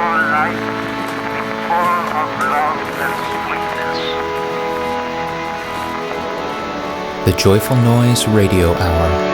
your life be full of love and sweetness. The Joyful Noise Radio Hour.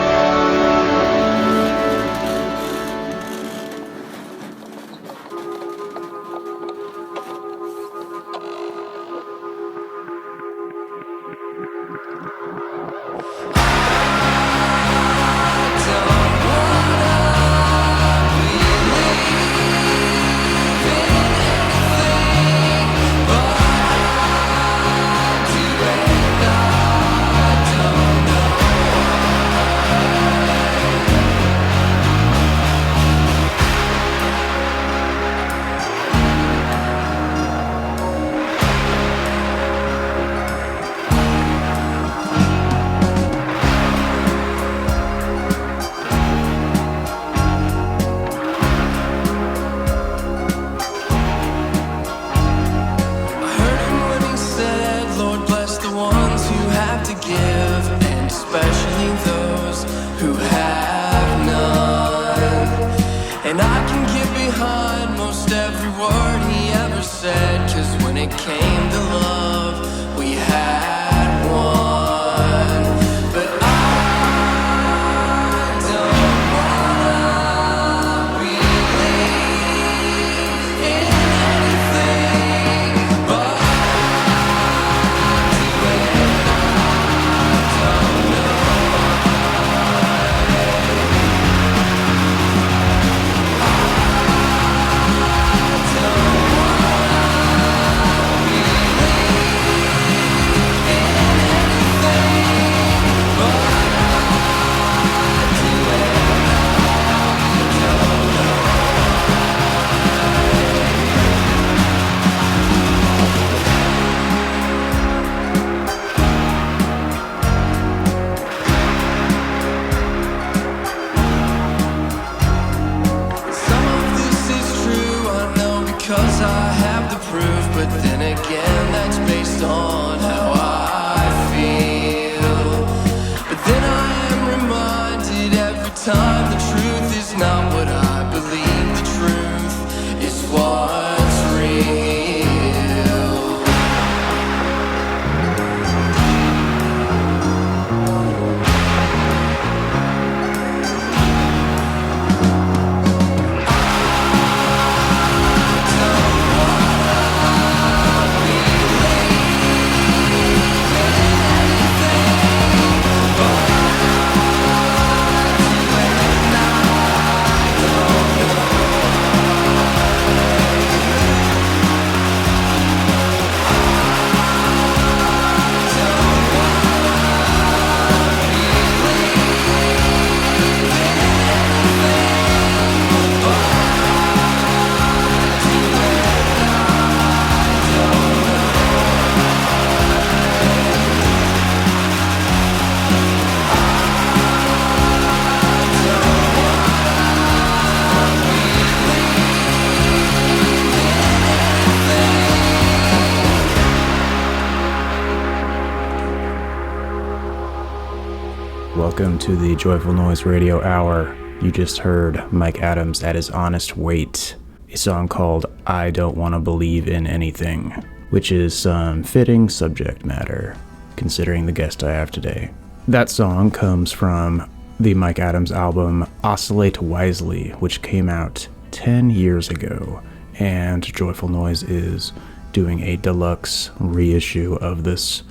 Welcome to the Joyful Noise Radio Hour. You just heard Mike Adams at his honest weight, a song called I Don't Want to Believe in Anything, which is some fitting subject matter, considering the guest I have today. That song comes from the Mike Adams album Oscillate Wisely, which came out 10 years ago, and Joyful Noise is doing a deluxe reissue of this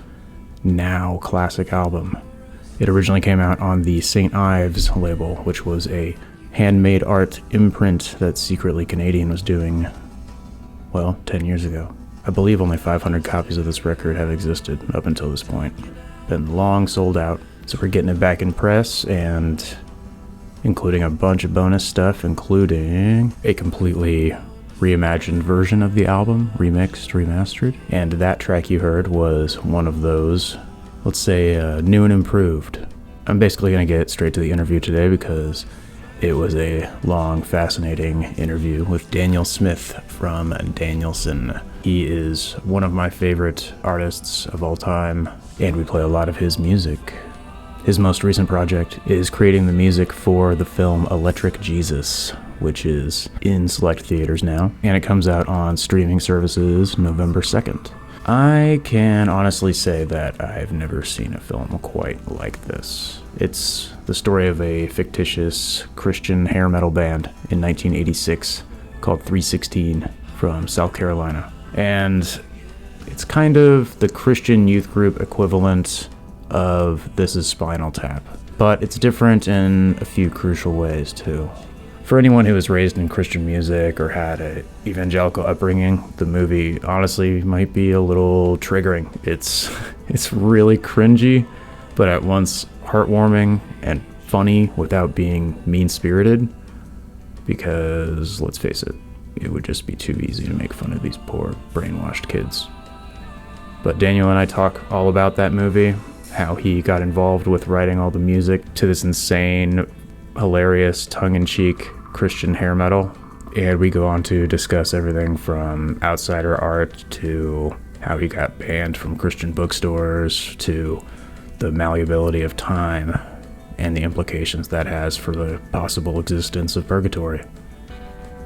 now classic album. It originally came out on the St. Ives label, which was a handmade art imprint that Secretly Canadian was doing, 10 years ago. I believe only 500 copies of this record have existed up until this point. Been long sold out, so we're getting it back in press, and including a bunch of bonus stuff, including a completely reimagined version of the album, remixed, remastered. And that track you heard was one of those, let's say, new and improved. I'm basically going to get straight to the interview today because it was a long, fascinating interview with Daniel Smith from Danielson. He is one of my favorite artists of all time, and we play a lot of his music. His most recent project is creating the music for the film Electric Jesus, which is in select theaters now, and it comes out on streaming services November 2nd. I can honestly say that I've never seen a film quite like this. It's the story of a fictitious Christian hair metal band in 1986 called 316 from South Carolina. And it's kind of the Christian youth group equivalent of This Is Spinal Tap. But it's different in a few crucial ways too. For anyone who was raised in Christian music or had an evangelical upbringing, the movie honestly might be a little triggering. It's really cringy, but at once heartwarming and funny without being mean-spirited. Because, let's face it, it would just be too easy to make fun of these poor, brainwashed kids. But Daniel and I talk all about that movie, how he got involved with writing all the music to this insane, hilarious, tongue-in-cheek Christian hair metal, and we go on to discuss everything from outsider art to how he got banned from Christian bookstores to the malleability of time and the implications that has for the possible existence of purgatory.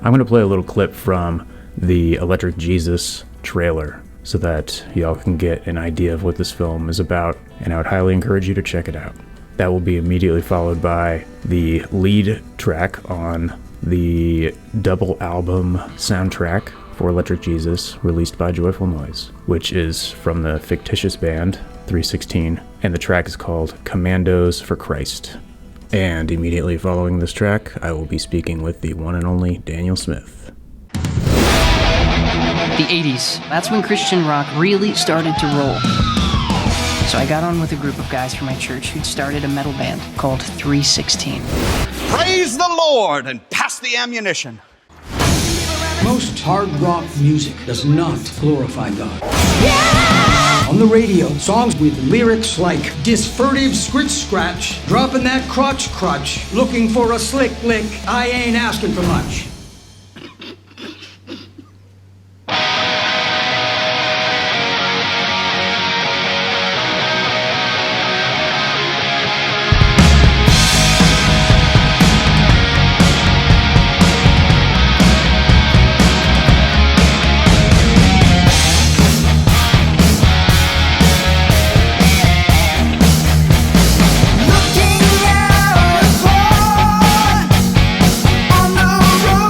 I'm going to play a little clip from the Electric Jesus trailer so that y'all can get an idea of what this film is about, and I would highly encourage you to check it out. That will be immediately followed by the lead track on the double album soundtrack for Electric Jesus, released by Joyful Noise, which is from the fictitious band 316, and the track is called Commandos for Christ. And immediately following this track, I will be speaking with the one and only Daniel Smith. The 80s, that's when Christian rock really started to roll. So I got on with a group of guys from my church who'd started a metal band called 316. Praise the Lord and pass the ammunition. Most hard rock music does not glorify God. Yeah! On the radio, songs with lyrics like disfurtive scritch-scratch, dropping that crotch, looking for a slick lick, I ain't asking for much. Looking out upon on the road.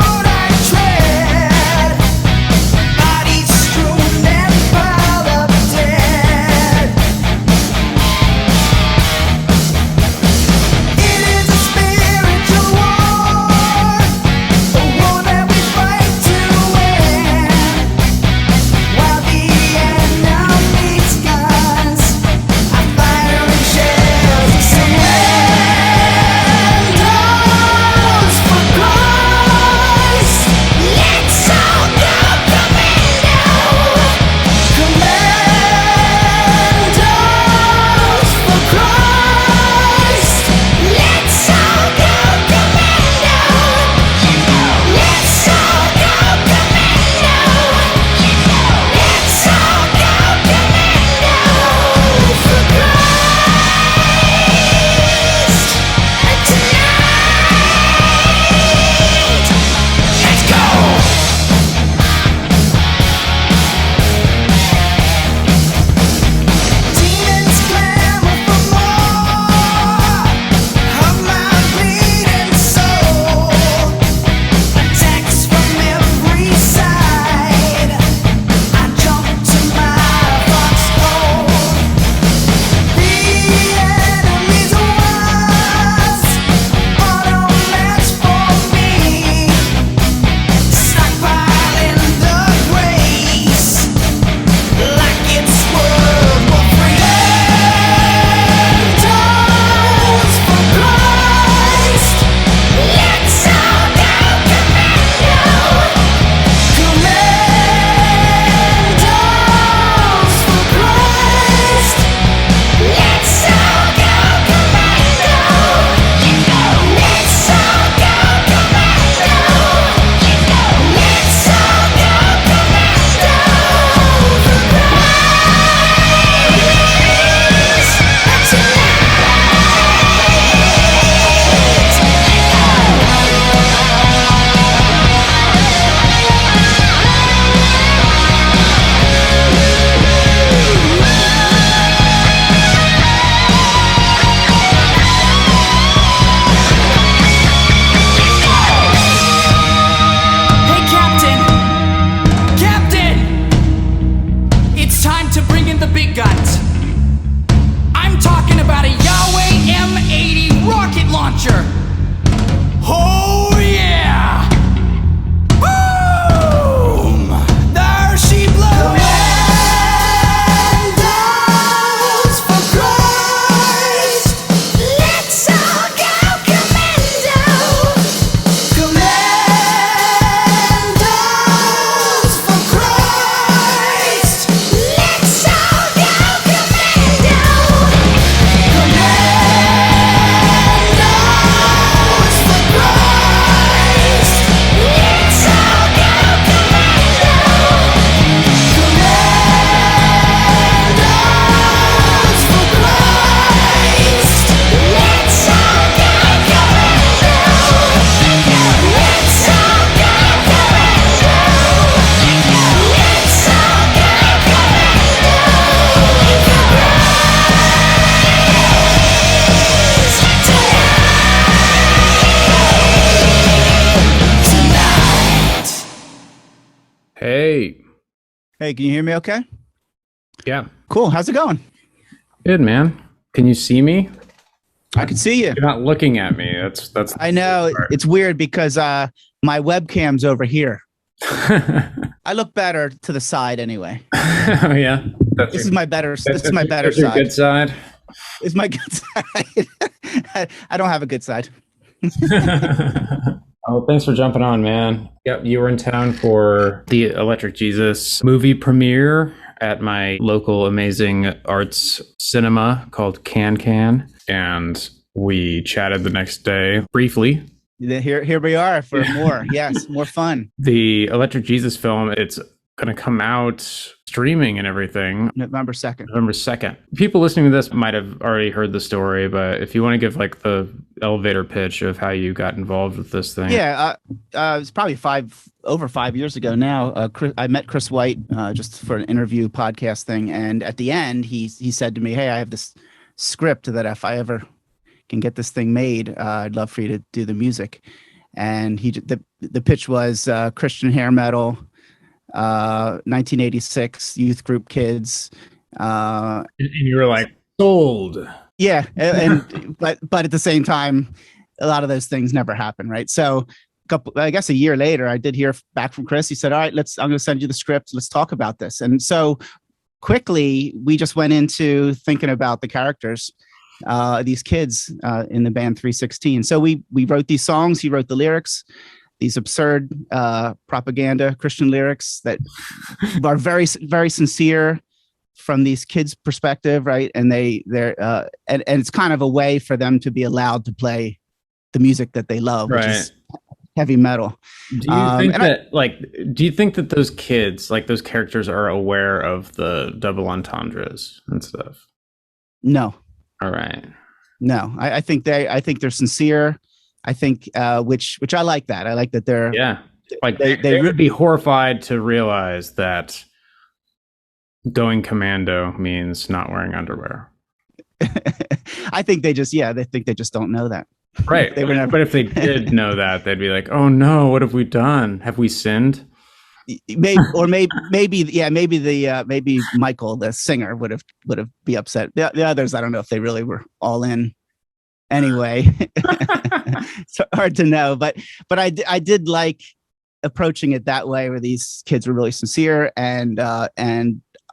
Hey. Hey, can you hear me okay? Yeah. Cool. How's it going? Good, man. Can you see me? I can see you. You're not looking at me. That's I know. It's weird because my webcam's over here. I look better to the side anyway. Oh, yeah. This is my better side. Good side. It's my good side. I don't have a good side. Oh, thanks for jumping on, man. Yep, you were in town for the Electric Jesus movie premiere at my local amazing arts cinema called Can, and we chatted the next day briefly. Here we are for more. Yes, more fun. The Electric Jesus film, it's going to come out streaming and everything November 2nd. November 2nd. People listening to this might have already heard the story, but if you want to give like the elevator pitch of how you got involved with this thing. Yeah, it's probably over 5 years ago now. I met Chris White just for an interview podcast thing, and at the end he said to me, "Hey, I have this script that if I ever can get this thing made, I'd love for you to do the music." And the pitch was Christian hair metal, 1986 youth group kids, and you were like, sold. Yeah, but at the same time, a lot of those things never happen, right? So I guess a year later, I did hear back from Chris. He said, "All right, I'm going to send you the script. Let's talk about this." And so quickly, we just went into thinking about the characters, these kids in the band 316. So we wrote these songs. He wrote the lyrics, these absurd propaganda Christian lyrics that are very, very sincere from these kids' perspective, right? And and it's kind of a way for them to be allowed to play the music that they love, which is heavy metal. Do you think that those kids, like those characters, are aware of the double entendres and stuff? No. All right. No, I think they're sincere. I think which I like that. I like that they're like they would be horrified to realize that going commando means not wearing underwear. I think they just don't know that. Right. But if they did know that, they'd be like, "Oh no, what have we done? Have we sinned?" Maybe Michael, the singer, would be upset. The others, I don't know if they really were all in. Anyway, it's hard to know, but I did like approaching it that way, where these kids were really sincere, and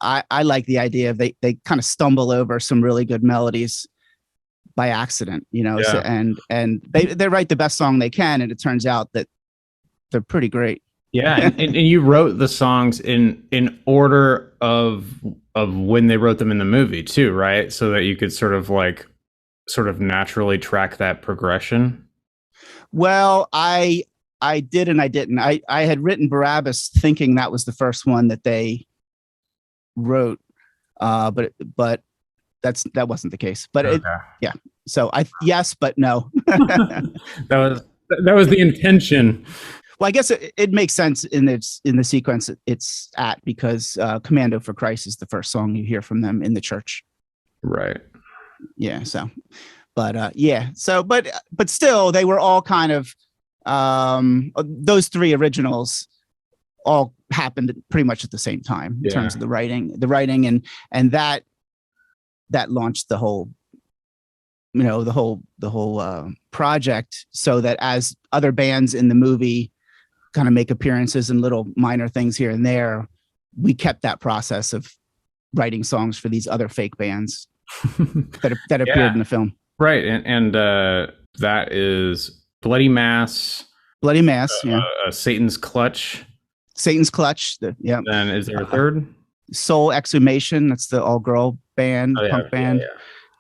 I like the idea of they kind of stumble over some really good melodies by accident, so, and they write the best song they can, and it turns out that they're pretty great. Yeah, and you wrote the songs in order of when they wrote them in the movie too, right? So that you could sort of naturally track that progression. Well, I did and I didn't. I had written Barabbas thinking that was the first one that they wrote, but that wasn't the case. But yeah. So yes, but no. that was the intention. Well, I guess it makes sense in the sequence it's at, because "Commando for Christ" is the first song you hear from them in the church. Right. Yeah. So, but but still, they were all kind of those three originals all happened pretty much at the same time in terms of the writing, and that launched the whole, the whole project, so that as other bands in the movie kind of make appearances and little minor things here and there, we kept that process of writing songs for these other fake bands that appeared in the film. Right. And that is Bloody Mass. Bloody Mass, Satan's Clutch. Satan's Clutch. Then is there a third? Soul Exhumation. That's the all-girl band, punk band.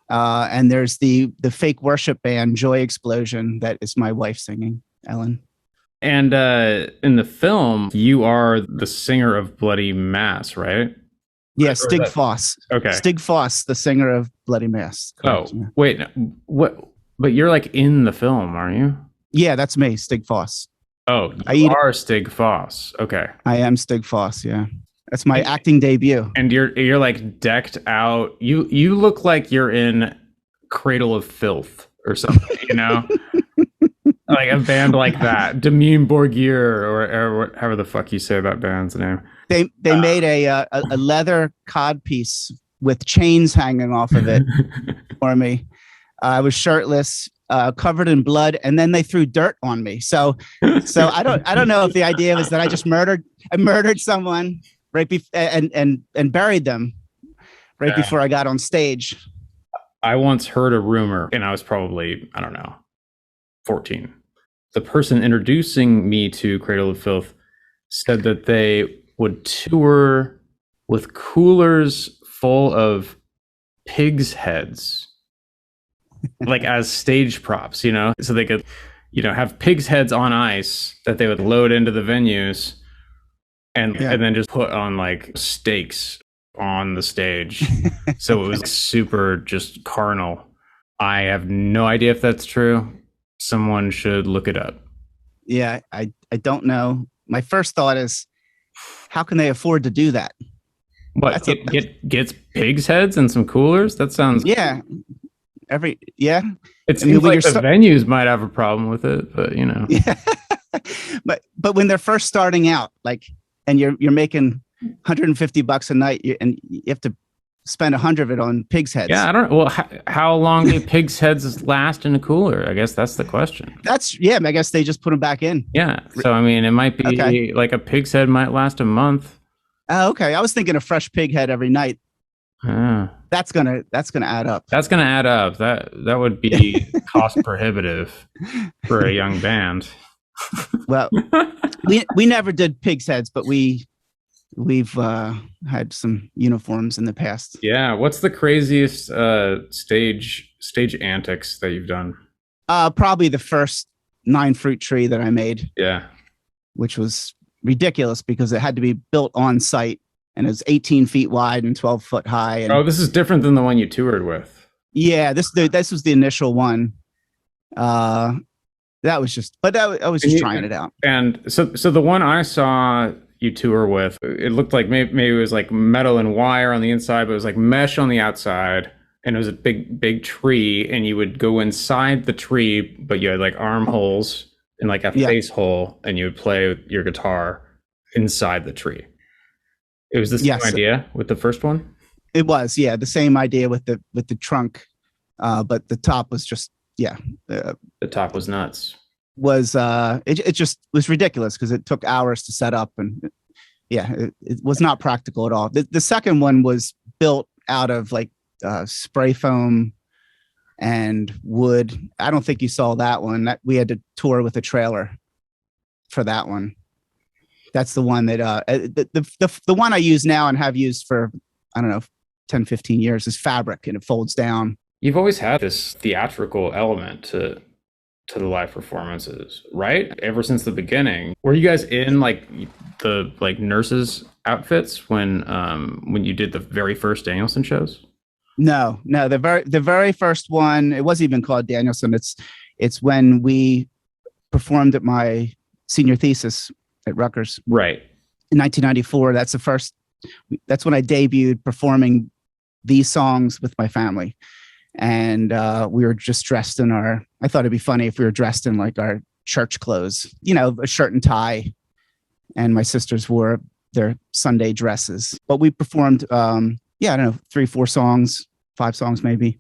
Yeah. And there's the fake worship band, Joy Explosion, that is my wife singing, Ellen. And in the film, you are the singer of Bloody Mass, right? Yeah, Stig Foss. Okay. Stig Foss, the singer of Bloody Mass. Correct. Oh, wait. What? But you're like in the film, aren't you? Yeah, that's me, Stig Foss. Oh, you are Stig Foss. Okay. I am Stig Foss, yeah. That's my acting debut. And you're like decked out. You look like you're in Cradle of Filth or something, Like a band like that, Demune Borgir, or however the fuck you say that band's name. They made a leather codpiece with chains hanging off of it for me. I was shirtless, covered in blood, and then they threw dirt on me. So I don't know if the idea was that I murdered someone right and buried them right before I got on stage. I once heard a rumor, and I was probably, I don't know, 14. The person introducing me to Cradle of Filth said that they would tour with coolers full of pigs' heads, like as stage props, so they could, have pigs' heads on ice that they would load into the venues and then just put on like stakes on the stage. So it was super just carnal. I have no idea if that's true. Someone should look it up. Yeah, I don't know. My first thought is, how can they afford to do that? What, gets pigs' heads and some coolers? That sounds... Yeah. It seems like the venues might have a problem with it, but Yeah. but when they're first starting out, and you're making $150 a night, and you have to spend 100 of it on pigs' heads. Yeah, I don't know. Well, how long do pigs' heads last in a cooler? I guess that's the question. I guess they just put them back in. Yeah. So, I mean, it might be like a pig's head might last a month. Oh, okay. I was thinking a fresh pig head every night. That's gonna add up. That's gonna add up. That would be cost prohibitive for a young band. Well, we never did pig's heads, but we've had some uniforms in the past. Yeah. What's the craziest stage antics that you've done? Probably the first 9 fruit tree that I made. Yeah. Which was ridiculous because it had to be built on site, and it was 18 feet wide and 12 foot high. And, this is different than the one you toured with. Yeah, this was the initial one. That was just, but I was just trying it out. And so the one I saw you tour with, it looked like maybe it was like metal and wire on the inside, but it was like mesh on the outside, and it was a big tree, and you would go inside the tree, but you had like armholes and like a face hole, and you would play your guitar inside the tree. It was the same idea with the first one? It was, the same idea with the trunk, but the top was just, the top was nuts. It just was ridiculous because it took hours to set up, and it was not practical at all. The second one was built out of like spray foam and wood. I don't think you saw that one. We had to tour with a trailer for that one. That's the one that the one I use now and have used for, I don't know, 10, 15 years is fabric, and it folds down. You've always had this theatrical element to the live performances, right? Ever since the beginning. Were you guys in like the nurses' outfits when you did the very first Danielson shows? No. The very first one, it wasn't even called Danielson. It's when we performed at my senior thesis at Rutgers. Right. In 1994. That's when I debuted performing these songs with my family. And we were just dressed in I thought it'd be funny if we were dressed in like our church clothes, a shirt and tie. And my sisters wore their Sunday dresses. But we performed, I don't know, 3-4 songs, 5 songs maybe,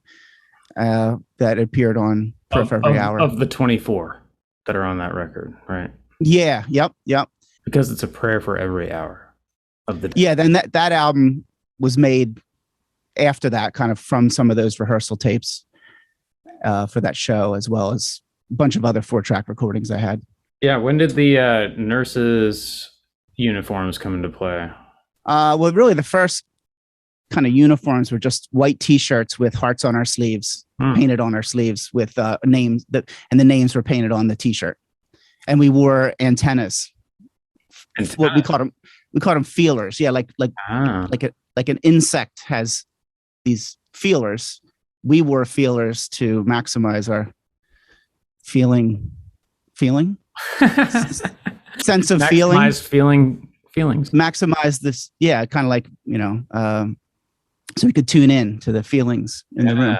that appeared on Prayer for Every Hour. Of the 24 that are on that record, right? Yeah, yep. Because it's a prayer for every hour of the day. Yeah, then that album was made after that, kind of from some of those rehearsal tapes for that show, as well as a bunch of other 4-track recordings I had. Yeah, when did the nurses' uniforms come into play? Well, really the first kind of uniforms were just white T-shirts with hearts on our sleeves, painted on our sleeves with names, and the names were painted on the T-shirt. And we wore antennas. What we called them feelers. Yeah, like an insect has these feelers. We wore feelers to maximize our feeling sense of feelings. Maximize this, kind of like so we could tune in to the feelings in the room.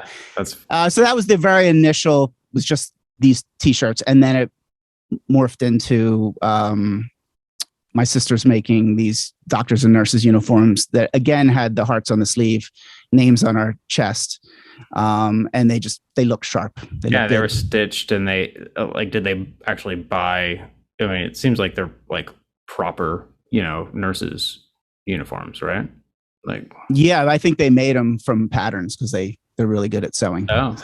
So that was the very initial. Was just these T-shirts, and then morphed into my sister's making these doctors and nurses uniforms that again had the hearts on the sleeve, names on our chest. And they look sharp. They were stitched, and they did they actually buy? I mean, it seems like they're like proper, nurses uniforms, right? Like, yeah, I think they made them from patterns because they're really good at sewing. Oh,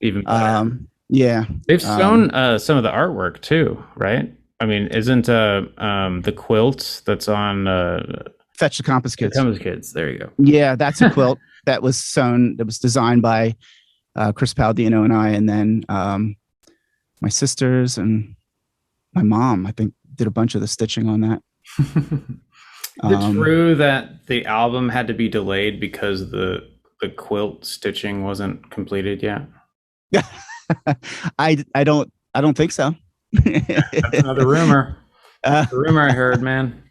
even better. Yeah, they've sewn some of the artwork too, right? I mean, isn't the quilt that's on Fetch the Compass Kids? Compass Kids. There you go. Yeah, that's a quilt that was sewn. That was designed by Chris Palladino and I, and then my sisters and my mom, I think, did a bunch of the stitching on that. Is it true that the album had to be delayed because the quilt stitching wasn't completed yet? I don't think so. That's another rumor. The rumor I heard, man.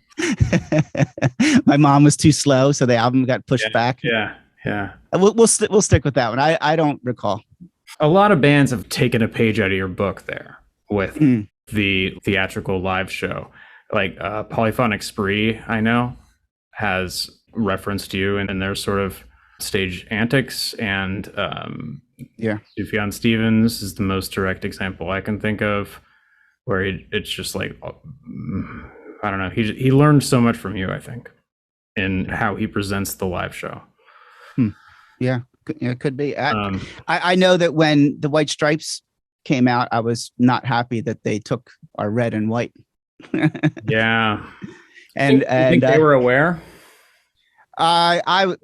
My mom was too slow, so the album got pushed back. Yeah. We'll stick with that one. I don't recall. A lot of bands have taken a page out of your book there with the theatrical live show. Like Polyphonic Spree, I know, has referenced you in their sort of stage antics, and Sufjan Stevens is the most direct example I can think of, where it's just like, I don't know, he learned so much from you, I think, in how he presents the live show. Yeah, it could be. I know that when the White Stripes came out, I was not happy that they took our red and white. Yeah. And you think they were aware? I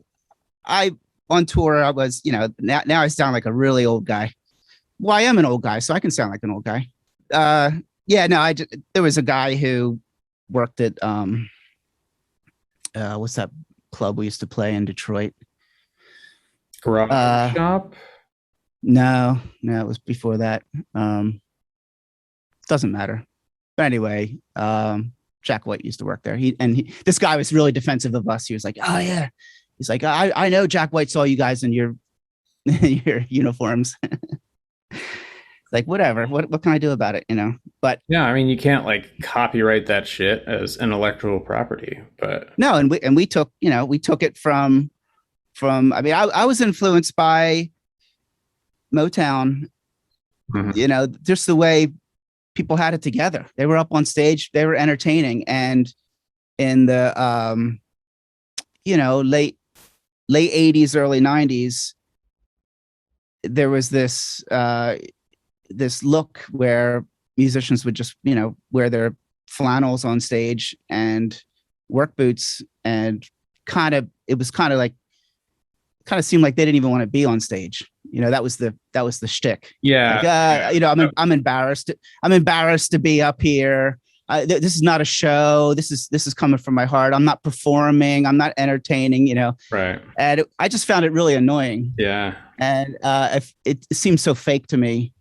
on tour, I was, now I sound like a really old guy. Well, I am an old guy, so I can sound like an old guy. There was a guy who worked at what's that club we used to play in Detroit? Garage Shop? No, it was before that. Doesn't matter. But anyway, Jack White used to work there. This guy was really defensive of us. He was like, "Oh yeah," he's like, "I know Jack White saw you guys in your uniforms." Like, whatever. What can I do about it? But yeah, I mean, you can't like copyright that shit as intellectual property. But no, and we took it from. I mean, I was influenced by Motown. Just the way people had it together. They were up on stage, they were entertaining. And in the, late 80s, early 90s, there was this look where musicians would just, wear their flannels on stage and work boots, and it seemed like they didn't even want to be on stage. That was the shtick. Yeah. Like, I'm embarrassed. I'm embarrassed to be up here. This is not a show. This is coming from my heart. I'm not performing. I'm not entertaining. Right. And I just found it really annoying. Yeah. And it seemed so fake to me,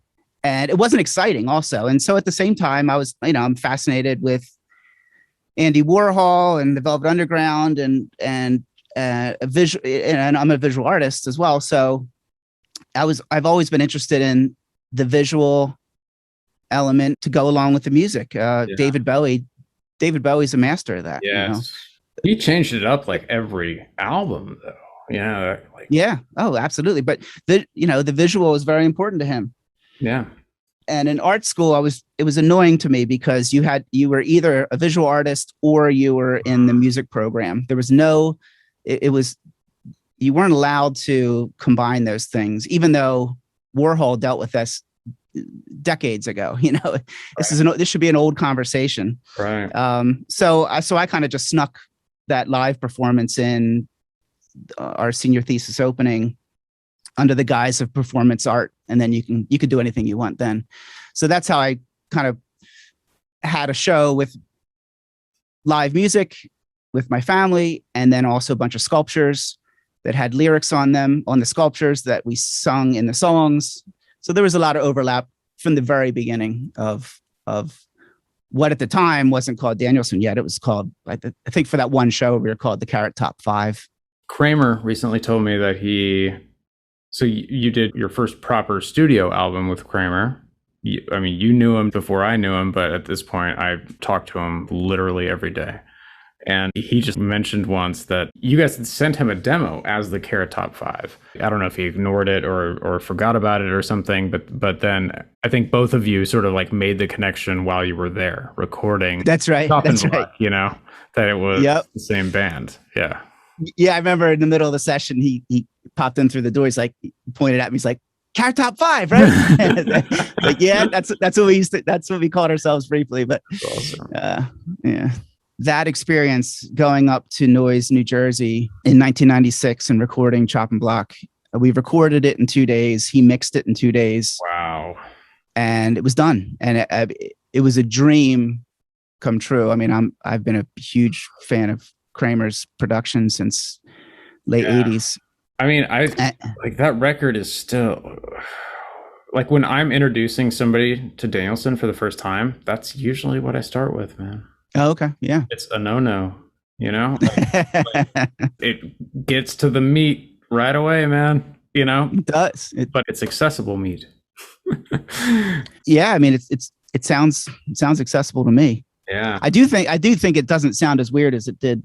and it wasn't exciting also. And so at the same time, I was, I'm fascinated with Andy Warhol and the Velvet Underground, and a visual, and I'm a visual artist as well. So I've always been interested in the visual element to go along with the music. David Bowie's a master of that. Yes. He changed it up like every album though. Yeah. Oh, absolutely. But the visual was very important to him. Yeah. And in art school, it was annoying to me because you were either a visual artist or you were in the music program. There was you weren't allowed to combine those things, even though Warhol dealt with this decades ago. This should be an old conversation. Right. So I kind of just snuck that live performance in our senior thesis opening under the guise of performance art, and then you could do anything you want then. So that's how I kind of had a show with live music with my family, and then also a bunch of sculptures that had lyrics on them, on the sculptures that we sung in the songs. So there was a lot of overlap from the very beginning of what at the time wasn't called Danielson yet. It was called, I think for that one show, we were called the Carrot Top 5. Kramer recently told me that so you did your first proper studio album with Kramer, I mean, you knew him before I knew him, but at this point, I talked to him literally every day. And he just mentioned once that you guys had sent him a demo as the Carrot Top 5. I don't know if he ignored it or forgot about it or something, but then I think both of you sort of like made the connection while you were there recording. That's right. That's right. You know, that it was the same band. Yeah. Yeah, I remember in the middle of the session, he popped in through the door. He's like, he pointed at me. He's like, Carrot Top 5, right? Like, yeah, that's what we used to. That's what we called ourselves briefly. But awesome. Yeah, that experience going up to Noise, New Jersey in 1996 and recording Chop and Block. We recorded it in 2 days. He mixed it in 2 days. Wow. And it was done. And it was a dream come true. I mean, I've been a huge fan of Kramer's production since late 80s. I mean, like that record is still like when I'm introducing somebody to Danielson for the first time, that's usually what I start with, man. Oh, okay. Yeah. It's a no-no, you know? Like, it gets to the meat right away, man, you know? It does. But it's accessible meat. Yeah, I mean, it sounds accessible to me. Yeah. I do think it doesn't sound as weird as it did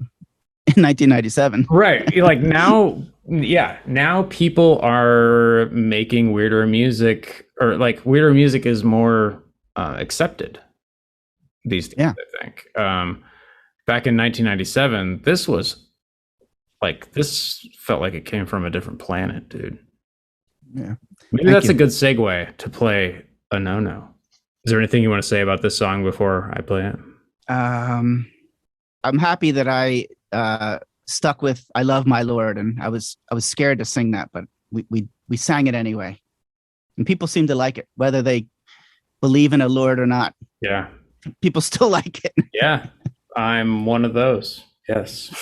in 1997. Right. Like now people are making weirder music, or like weirder music is more accepted these days, I think. Back in 1997, this felt like it came from a different planet, dude. Yeah. Maybe that's a good segue to play a no-no. Is there anything you want to say about this song before I play it? I'm happy that I stuck with "I Love My Lord," and I was scared to sing that, but we sang it anyway, and people seem to like it, whether they believe in a Lord or not. Yeah, people still like it. Yeah, I'm one of those. Yes.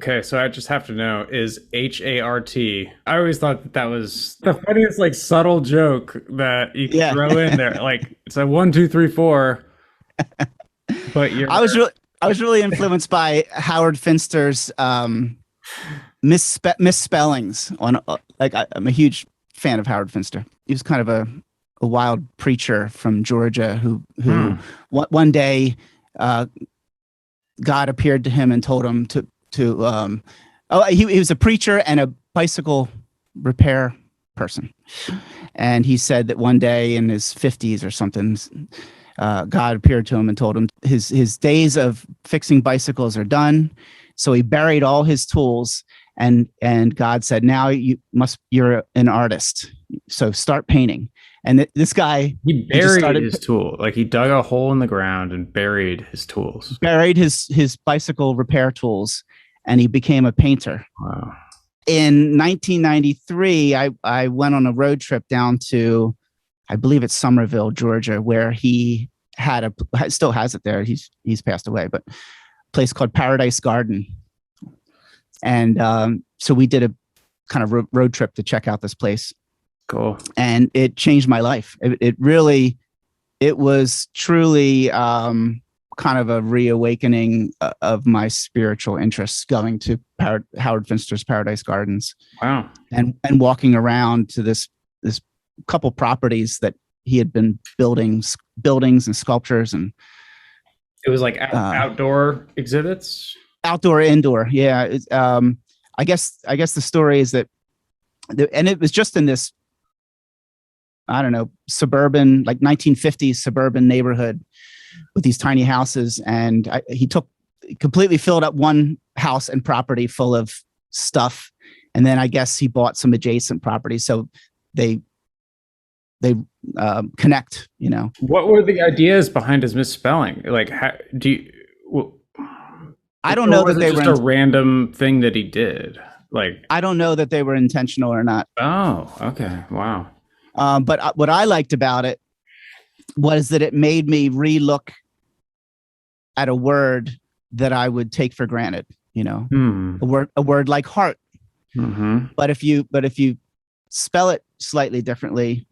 Okay, so I just have to know, is HART? I always thought that was the funniest, like, subtle joke that you can throw in there. Like, it's a 1, 2, 3, 4. But I was really influenced by Howard Finster's misspellings on. I'm a huge fan of Howard Finster. He was kind of a wild preacher from Georgia who one day God appeared to him and told him to he was a preacher and a bicycle repair person, and he said that one day in his 50s or something, God appeared to him and told him his days of fixing bicycles are done. So he buried all his tools, and God said, now you're an artist, so start painting. And this guy, he buried his tool. Like, he dug a hole in the ground and buried his tools. Buried his bicycle repair tools, and he became a painter. Wow. In 1993, I went on a road trip down to, I believe it's Somerville, Georgia, where he still has it there. He's passed away, but a place called Paradise Garden. And so we did a kind of road trip to check out this place. Cool. And it changed my life. It was truly kind of a reawakening of my spiritual interests, going to Howard Finster's Paradise Gardens. Wow. And walking around to this couple properties that he had been buildings and sculptures, and it was like outdoor exhibits. Outdoor, indoor. Yeah. I guess the story is that, and it was just in this, I don't know, suburban, like 1950s suburban neighborhood with these tiny houses. And he completely filled up one house and property full of stuff. And then I guess he bought some adjacent properties. So they connect, you know. What were the ideas behind his misspelling? Like, I don't know that they were just a random thing that he did. Like, I don't know that they were intentional or not. Oh, okay. Wow. But what I liked about it was that it made me relook at a word that I would take for granted, you know, a word like heart. Mm-hmm. But if you spell it slightly differently,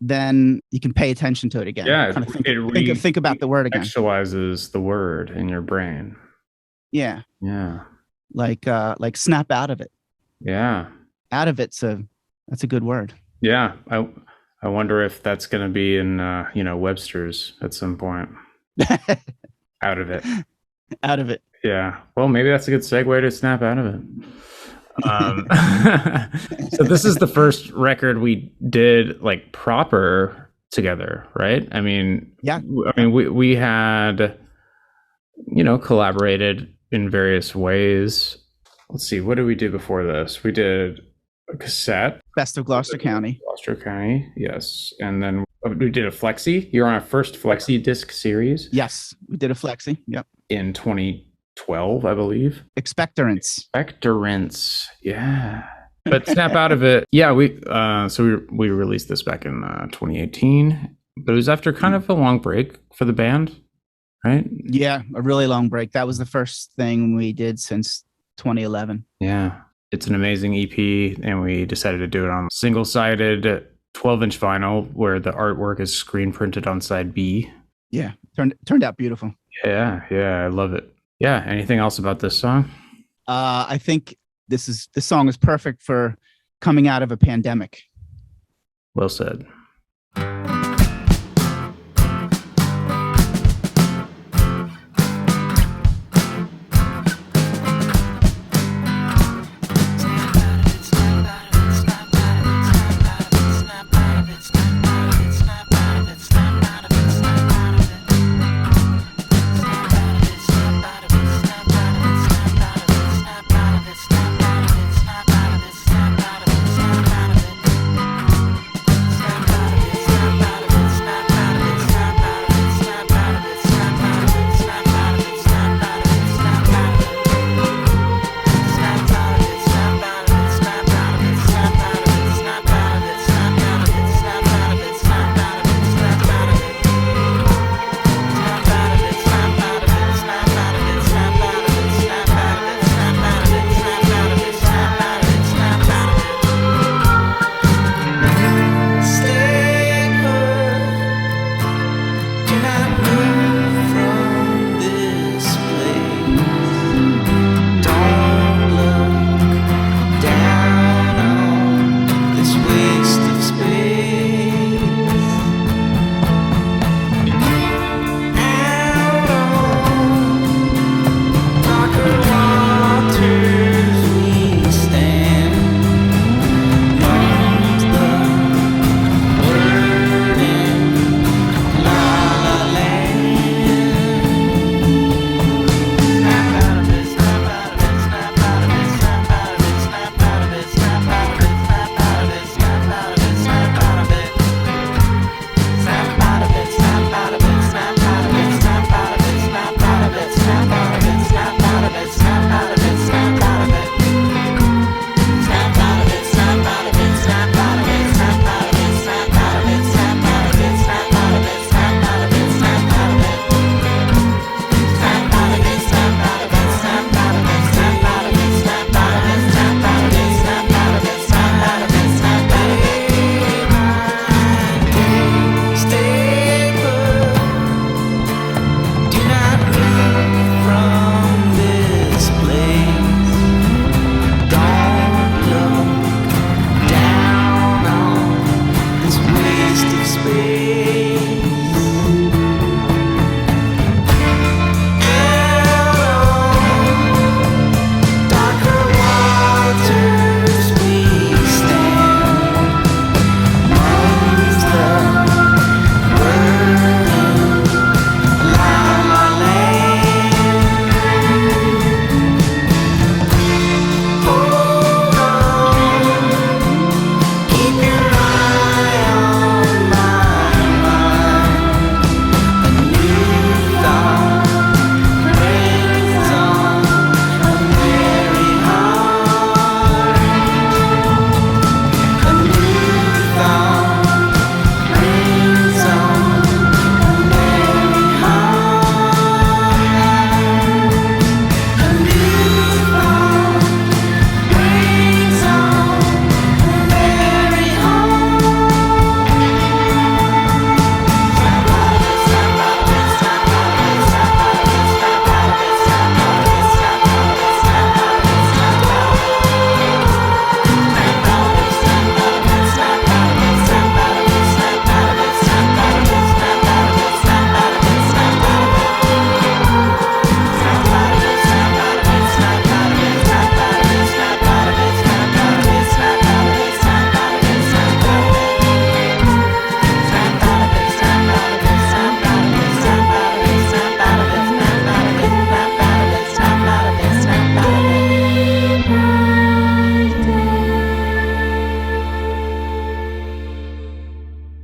then you can pay attention to it again. Yeah, kind of think about the word again. Contextualizes the word in your brain. Yeah. Yeah. Like snap out of it. Yeah. Out of it's that's a good word. Yeah. I wonder if that's going to be in Webster's at some point. Out of it. Out of it. Yeah. Well, maybe that's a good segue to snap out of it. So this is the first record we did like proper together, right? I mean, yeah. We had, collaborated in various ways. Let's see, what did we do before this? We did a cassette. Best of Gloucester County. Gloucester County, yes. And then we did a flexi. You're on our first flexi disc series. Yes, we did a flexi. Yep. In 2012, I believe. Expectorants, yeah. But snap out of it. Yeah, we released this back in 2018, but it was after kind of a long break for the band, right? Yeah, a really long break. That was the first thing we did since 2011. Yeah. It's an amazing EP, and we decided to do it on single-sided 12-inch vinyl where the artwork is screen printed on side B. Yeah, turned out beautiful. Yeah, I love it. Yeah, anything else about this song? I think this song is perfect for coming out of a pandemic. Well said.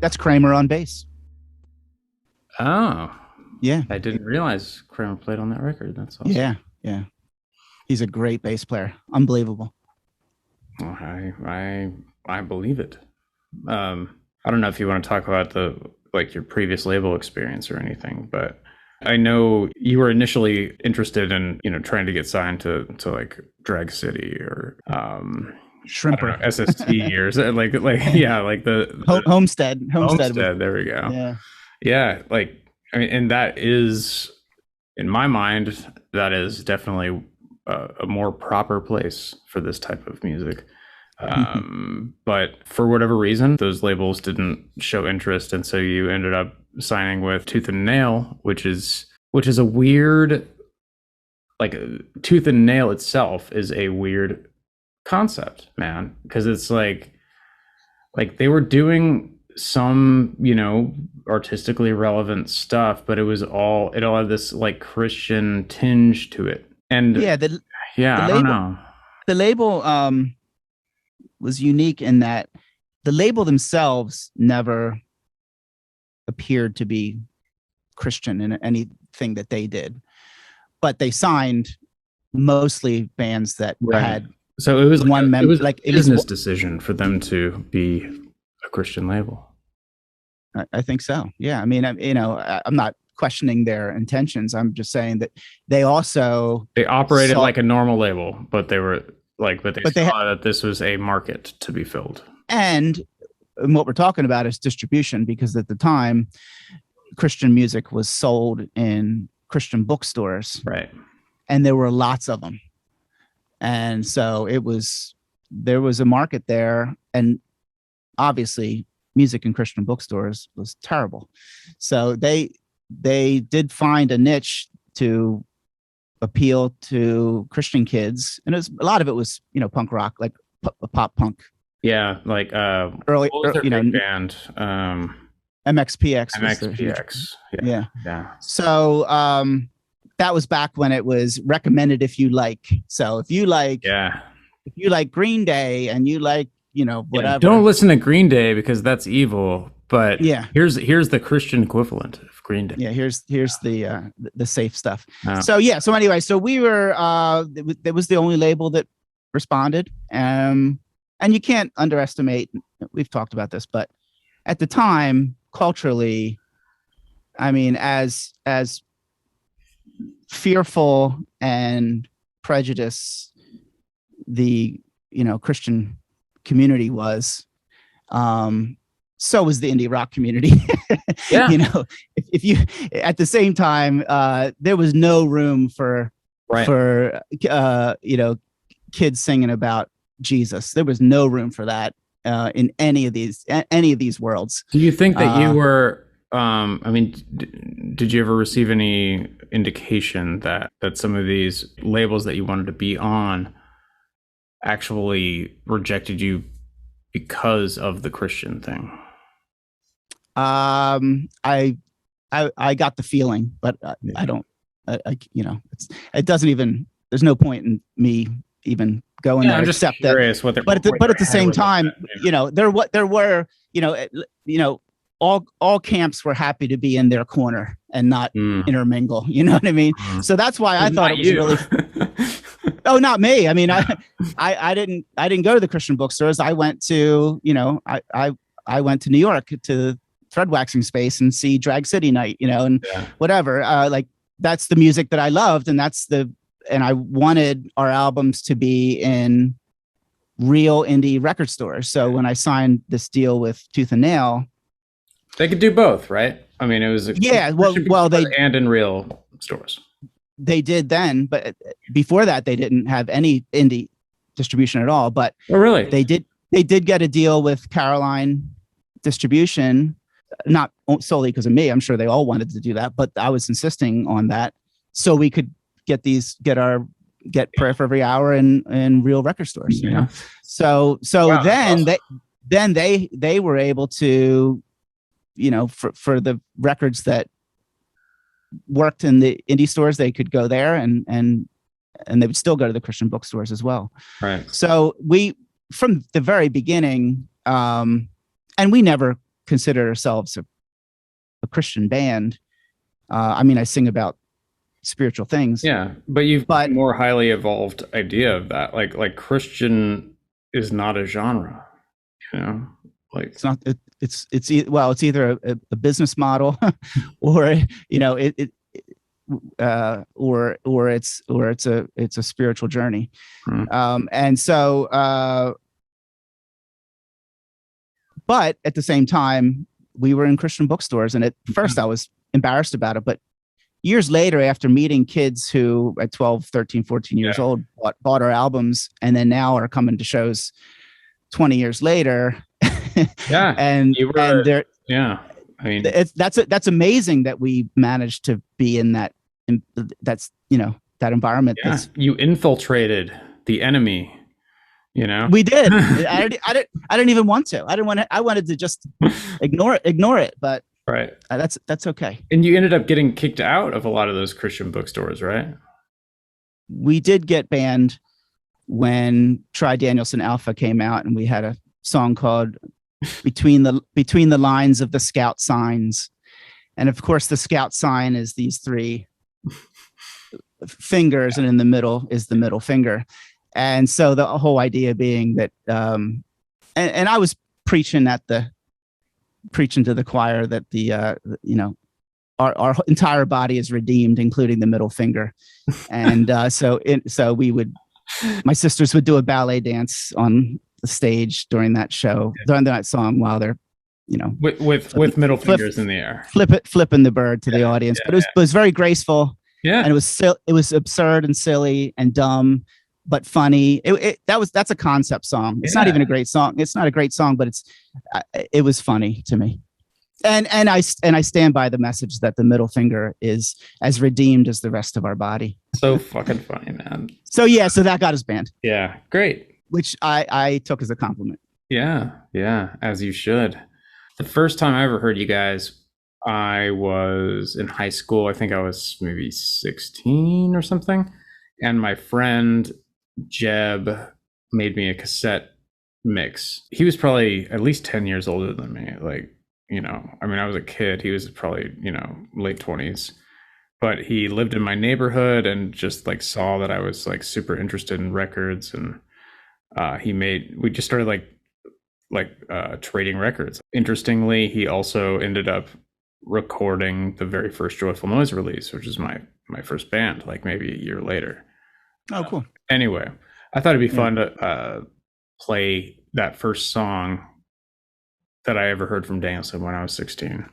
That's Kramer on bass. Oh, yeah. I didn't realize Kramer played on that record. That's awesome. Yeah. He's a great bass player. Unbelievable. Well, I believe it. I don't know if you want to talk about your previous label experience or anything, but I know you were initially interested in, trying to get signed to like Drag City or Shrimper, SST or like the Homestead. There we go. Yeah. And that is, in my mind, that is definitely a more proper place for this type of music. But for whatever reason, those labels didn't show interest, and so you ended up signing with Tooth and Nail, which is a weird, Tooth and Nail itself is a weird concept, man, because it's like they were doing some, artistically relevant stuff, but it all had this Christian tinge to it. And I don't know. The label was unique in that the label themselves never appeared to be Christian in anything that they did, but they signed mostly bands that had. So it was one member. It was a business decision for them to be a Christian label. I think so. Yeah. I mean, I'm not questioning their intentions. I'm just saying that they operated like a normal label, but they were but they saw that this was a market to be filled. And what we're talking about is distribution, because at the time, Christian music was sold in Christian bookstores, right? And there were lots of them, and so there was a market there, and obviously, music in Christian bookstores was terrible. So they did find a niche to appeal to Christian kids, and a lot of it was punk rock, like pop punk. Yeah, early, band. MXPX. MXPX. Yeah. So that was back when it was recommended if you like. So if you like Green Day and you like whatever. Don't listen to Green Day because that's evil. But here's the Christian equivalent of Green Day. Yeah, here's the safe stuff. So anyway, so we were it was the only label that responded. And you can't underestimate, we've talked about this, but at the time, culturally, I mean, as fearful and prejudiced the Christian community was, so was the indie rock community. If you at the same time, there was no room for kids singing about Jesus. There was no room for that in any of these worlds. Do you think that you were? Did you ever receive any indication that some of these labels that you wanted to be on actually rejected you because of the Christian thing? I got the feeling, but I don't. It doesn't even. There's no point in me even going there. I'm just curious that. But at the same time, there were all camps were happy to be in their corner and not intermingle. You know what I mean? So that's why I thought it was really. Oh, not me. I mean, I didn't go to the Christian bookstores. I went to I went to New York to thread waxing space and see Drag City Night, and whatever. That's the music that I loved, and and I wanted our albums to be in real indie record stores. So when I signed this deal with Tooth and Nail, they could do both, right? I mean, it was they and in real stores. They did then, but before that, they didn't have any indie distribution at all. But really, they did get a deal with Caroline Distribution, not solely because of me. I'm sure they all wanted to do that, but I was insisting on that so we could get Prayer for Every Hour in real record stores. So wow, then they were able to, for the records that worked in the indie stores, they could go there and they would still go to the Christian bookstores as well. Right. So we, from the very beginning, and we never consider ourselves a Christian band. I mean, I sing about spiritual things. Yeah, but a more highly evolved idea of that. Like Christian is not a genre, you know. Like it's not. It's either a business model, or you know, or it's a spiritual journey. And so, but at the same time, we were in Christian bookstores, and at first I was embarrassed about it, but years later, after meeting kids who at 12, 13, 14 years old bought our albums, and then now are coming to shows 20 years later. Yeah. and they're, yeah, I mean, that's amazing that we managed to be in that, that's, you know, that environment. Yeah. You infiltrated the enemy, you know. We did. I didn't even want to. I wanted to just ignore it, but right. That's okay. And you ended up getting kicked out of a lot of those Christian bookstores, right? We did get banned when Try Danielson Alpha came out, and we had a song called Between the Lines of the Scout Signs. And of course the scout sign is these three fingers, and in the middle is the middle finger. And so the whole idea being that and I was preaching to the choir that the you know, our entire body is redeemed, including the middle finger. And so my sisters would do a ballet dance on the stage during that show, during that song, while they're, you know, with middle fingers in the air, flipping the bird to the audience. But it was very graceful. Yeah. And it was absurd and silly and dumb, but funny. That's a concept song. It's not even a great song. It's not a great song, but it was funny to me. And I stand by the message that the middle finger is as redeemed as the rest of our body. So fucking funny, man. So that got us banned. Yeah, great. Which I took as a compliment. Yeah, as you should. The first time I ever heard you guys, I was in high school. I think I was maybe 16 or something. And my friend Jeb made me a cassette mix. He was probably at least 10 years older than me. Like, you know, I mean, I was a kid. He was probably, you know, late 20s. But he lived in my neighborhood and just like saw that I was like super interested in records, and we just started trading records. Interestingly, he also ended up recording the very first Joyful Noise release, which is my first band, like maybe a year later. Oh, cool. Anyway, I thought it'd be fun to play that first song that I ever heard from Danielson when I was 16.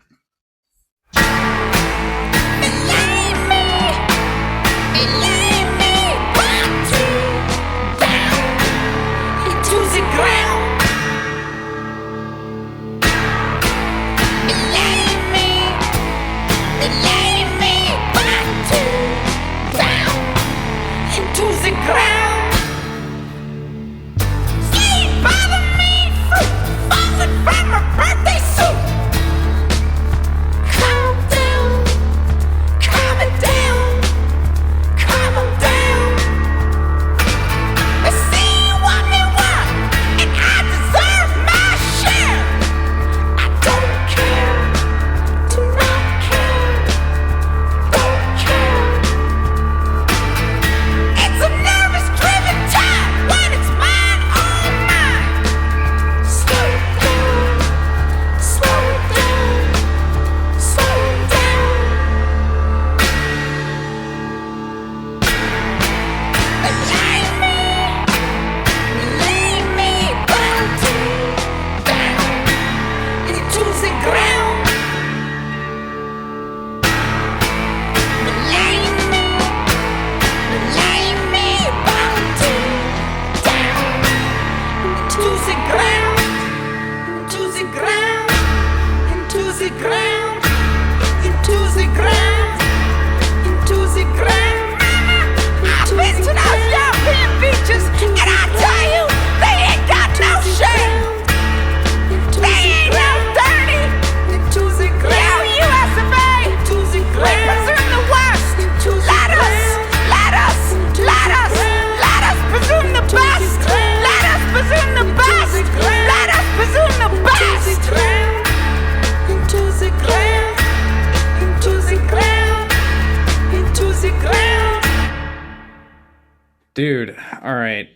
Dude, all right.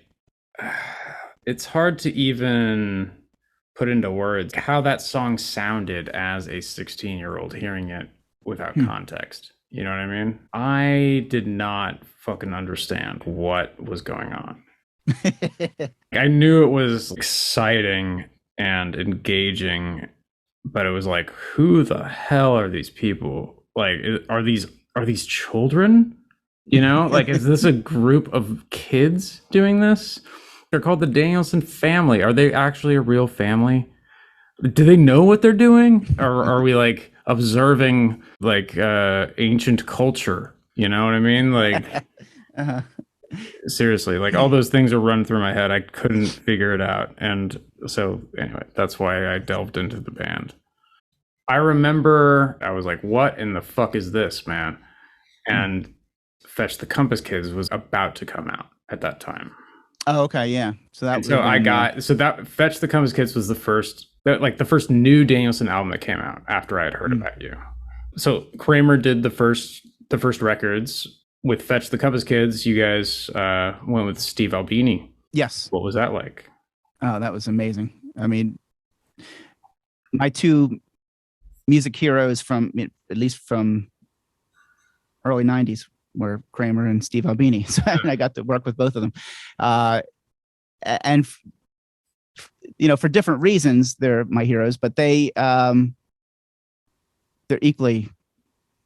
It's hard to even put into words how that song sounded as a 16-year-old hearing it without context. You know what I mean? I did not fucking understand what was going on. I knew it was exciting and engaging, but it was like, who the hell are these people? Like, are these children? You know, like, is this a group of kids doing this? They're called the Danielson family. Are they actually a real family? Do they know what they're doing? Or are we like observing like ancient culture? You know what I mean? Like, seriously, like all those things are running through my head. I couldn't figure it out. And so anyway, that's why I delved into the band. I remember I was like, what in the fuck is this, man? And Fetch the Compass Kids was about to come out at that time. Oh, okay, yeah. So that. That Fetch the Compass Kids was the first new Danielson album that came out after I had heard about you. So Kramer did the first records with Fetch the Compass Kids. You guys went with Steve Albini. Yes. What was that like? Oh, that was amazing. I mean, my two music heroes from at least from early 90s were Kramer and Steve Albini. So I got to work with both of them. And you know, for different reasons, they're my heroes, but they're equally,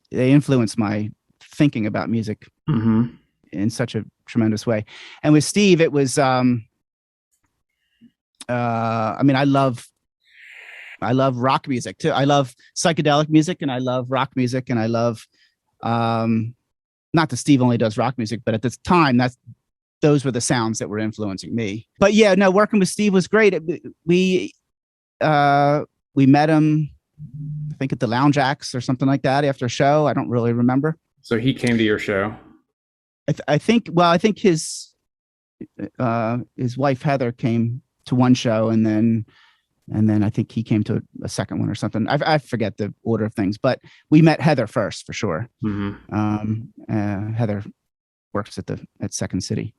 they influence my thinking about music in such a tremendous way. And with Steve, it was, I mean, I love rock music too. I love psychedelic music, and I love rock music, and I love, not that Steve only does rock music, but at this time, those were the sounds that were influencing me. But yeah, no, working with Steve was great. We met him, I think at the Lounge Acts or something like that after a show. I don't really remember. So he came to your show? I think his wife Heather came to one show, and then I think he came to a second one or something. I forget the order of things, but we met Heather first for sure. Heather works at Second City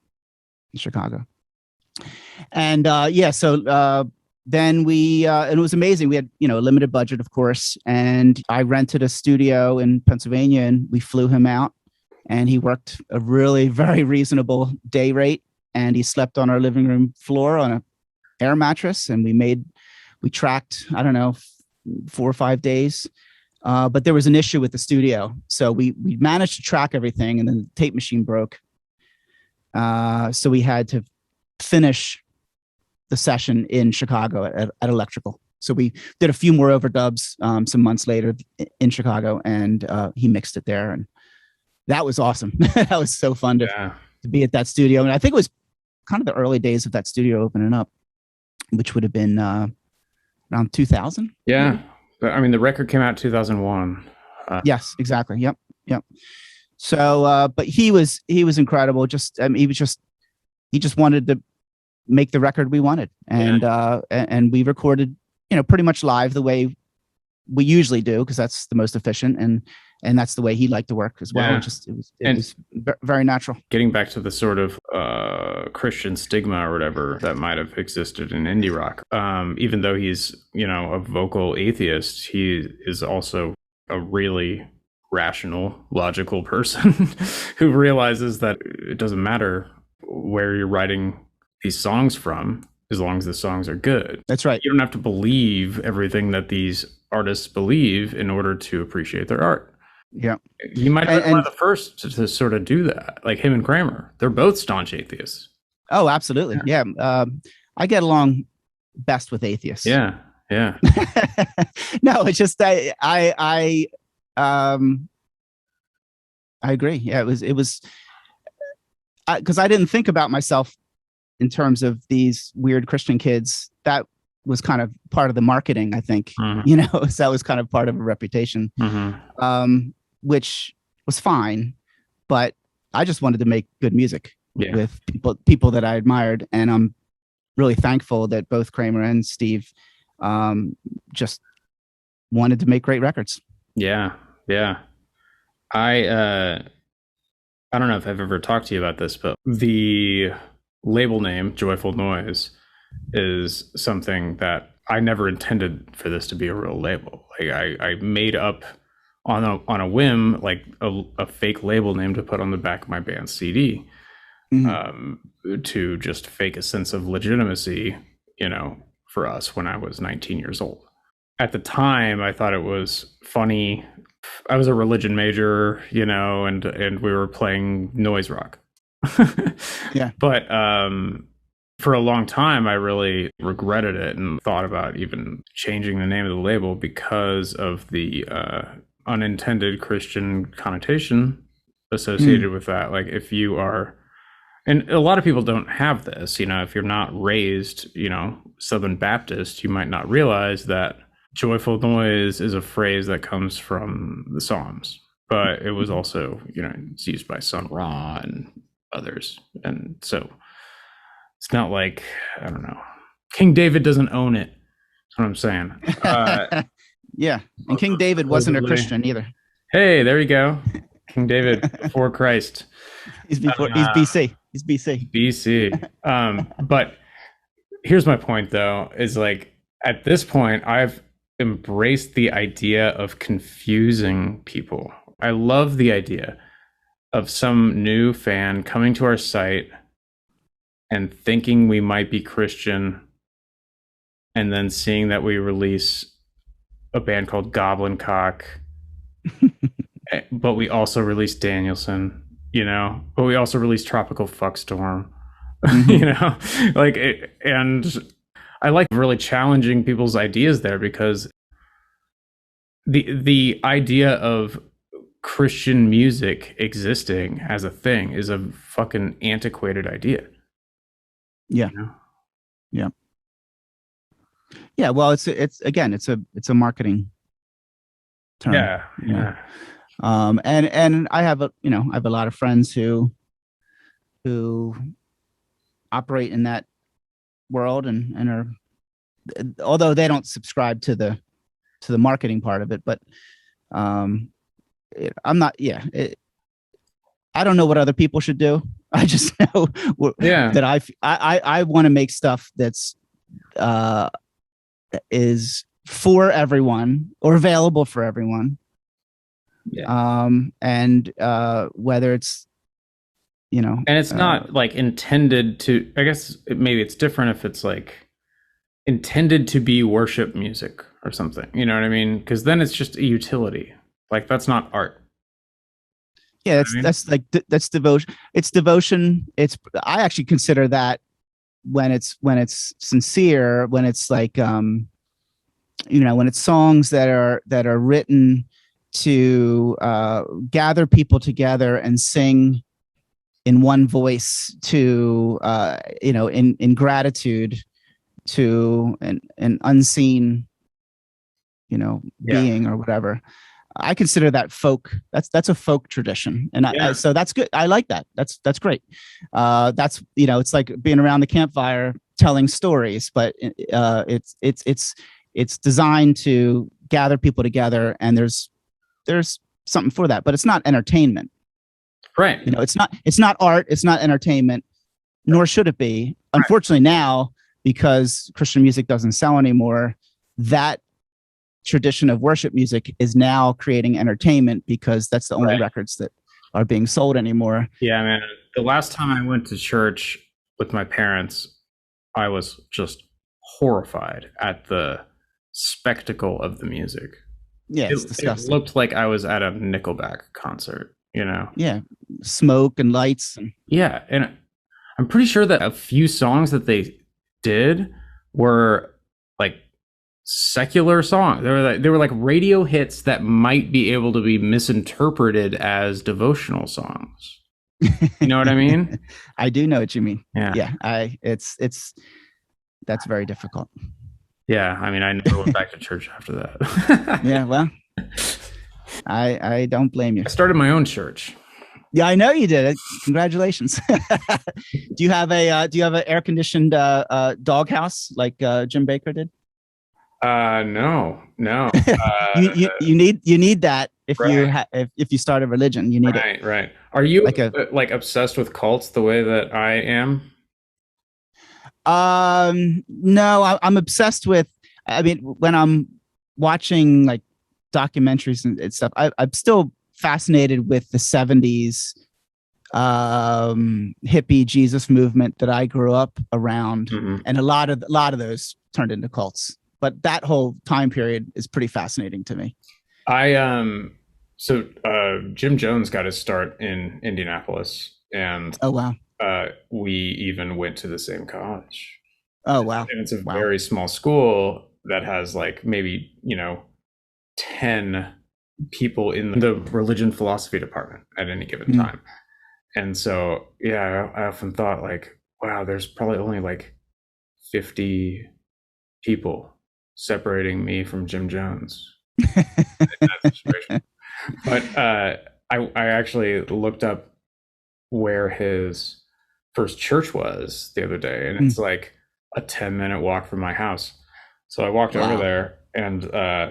in Chicago. And so then we and it was amazing. We had, you know, a limited budget, of course, and I rented a studio in Pennsylvania, and we flew him out, and he worked a really very reasonable day rate, and he slept on our living room floor on a air mattress, and we tracked, I don't know, 4 or 5 days. But there was an issue with the studio. So we managed to track everything, and then the tape machine broke. So we had to finish the session in Chicago at Theatrical. So we did a few more overdubs some months later in Chicago, and he mixed it there. And that was awesome. That was so fun to be at that studio. And I think it was kind of the early days of that studio opening up, which would have been around 2000. Yeah. Maybe? But I mean, the record came out 2001. Yes, exactly. Yep. So, but he was incredible. He just wanted to make the record we wanted. And we recorded, you know, pretty much live the way we usually do, because that's the most efficient. And that's the way he liked to work as well. Yeah. It was very natural. Getting back to the sort of Christian stigma or whatever that might have existed in indie rock, even though he's, you know, a vocal atheist, he is also a really rational, logical person who realizes that it doesn't matter where you're writing these songs from, as long as the songs are good. That's right. You don't have to believe everything that these artists believe in order to appreciate their art. Yeah. You might have been one of the first to sort of do that, like him and Kramer. They're both staunch atheists. Oh, absolutely. Yeah. I get along best with atheists. Yeah. No, it's just I agree. Yeah, it was because I didn't think about myself in terms of these weird Christian kids. That was kind of part of the marketing, I think. You know, so that was kind of part of a reputation, which was fine. But I just wanted to make good music with people that I admired, and I'm really thankful that both Kramer and Steve just wanted to make great records. Yeah. I I don't know if I've ever talked to you about this, but the label name Joyful Noise is something that I never intended for this to be a real label. Like I made up on a whim, like a fake label name to put on the back of my band's CD, to just fake a sense of legitimacy, for us when I was 19 years old. At the time, I thought it was funny. I was a religion major, and we were playing noise rock. Yeah. But for a long time, I really regretted it and thought about even changing the name of the label because of the unintended Christian connotation associated with that. Like if you are, and a lot of people don't have this, if you're not raised, Southern Baptist, you might not realize that joyful noise is a phrase that comes from the Psalms, but it was also, it's used by Sun Ra and others. And so it's not like, I don't know, King David doesn't own it. That's what I'm saying. Yeah. And King David wasn't a Christian either. Hey, there you go. King David before Christ. He's BC. He's BC. BC. But here's my point though, is like at this point, I've embraced the idea of confusing people. I love the idea of some new fan coming to our site and thinking we might be Christian, and then seeing that we release a band called Goblin Cock, but we also release Danielson, but we also release Tropical Fuckstorm, and I like really challenging people's ideas there, because the idea of Christian music existing as a thing is a fucking antiquated idea. Yeah. Yeah. Yeah. Well, it's a marketing term. Yeah. And I have a lot of friends who operate in that world and are, although they don't subscribe to the marketing part of it, but I'm not. Yeah. I don't know what other people should do. I just know that I want to make stuff that's is for everyone or available for everyone. Yeah. And whether it's, and it's not like intended to, I guess maybe it's different if it's like intended to be worship music or something, you know what I mean? Because then it's just a utility. Like that's not art. Yeah, that's devotion. It's devotion. I actually consider that when it's sincere, when it's like when it's songs that are written to gather people together and sing in one voice to in gratitude to an unseen being or whatever. I consider that folk. That's a folk tradition, and so that's good. I like that. That's great. That's it's like being around the campfire telling stories, but it's designed to gather people together, and there's something for that, but it's not entertainment, right? It's not art. It's not entertainment, nor should it be. Unfortunately, now because Christian music doesn't sell anymore, that tradition of worship music is now creating entertainment because that's the only records that are being sold anymore. Yeah, man. The last time I went to church with my parents, I was just horrified at the spectacle of the music. Yeah, it's disgusting. It looked like I was at a Nickelback concert, Yeah, smoke and lights. Yeah, and I'm pretty sure that a few songs that they did were like secular songs. They were like radio hits that might be able to be misinterpreted as devotional songs. You know what I mean? I do know what you mean. Yeah. That's very difficult. Yeah, I mean, I never went back to church after that. Yeah, well, I don't blame you. I started my own church. Yeah, I know you did it. Congratulations. Do you have an air conditioned doghouse like Jim Baker did? No. You need that if you if you start a religion, you need it. Right. Are you like obsessed with cults the way that I am? No, I'm obsessed with. I mean, when I'm watching like documentaries and stuff, I'm still fascinated with the 70s hippie Jesus movement that I grew up around, and a lot of those turned into cults. But that whole time period is pretty fascinating to me. So Jim Jones got his start in Indianapolis, and oh wow, we even went to the same college. Oh wow, and it's a very small school that has like maybe 10 people in the religion philosophy department at any given time. And so, yeah, I often thought like, wow, there's probably only like 50 people separating me from Jim Jones in that situation. But I actually looked up where his first church was the other day, and it's like a 10-minute walk from my house. So I walked over there, and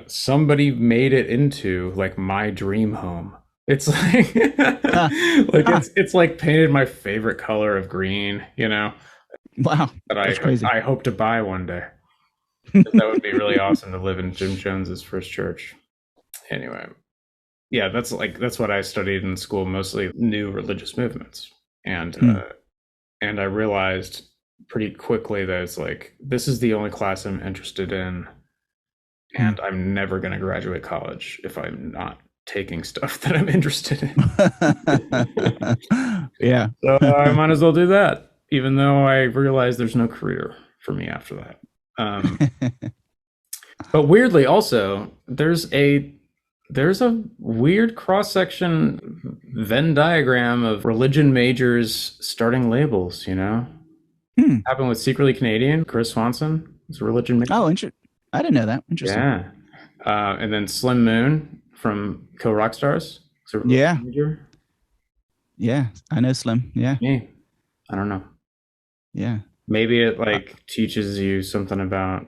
somebody made it into like my dream home. It's like it's like painted my favorite color of green, Wow. That I hope to buy one day. That would be really awesome to live in Jim Jones's first church. Anyway, yeah, that's what I studied in school, mostly new religious movements. And I realized pretty quickly that it's like, this is the only class I'm interested in, and I'm never going to graduate college if I'm not taking stuff that I'm interested in. Yeah. So I might as well do that, even though I realize there's no career for me after that. But weirdly, also, there's a weird cross-section Venn diagram of religion majors starting labels, Happened with Secretly Canadian. Chris Swanson is a religion major. Oh, interesting. I didn't know that. Interesting. Yeah. And then Slim Moon from Kill Rock Stars. Yeah. Yeah, I know Slim. Yeah. Me. I don't know. Yeah. Maybe it teaches you something about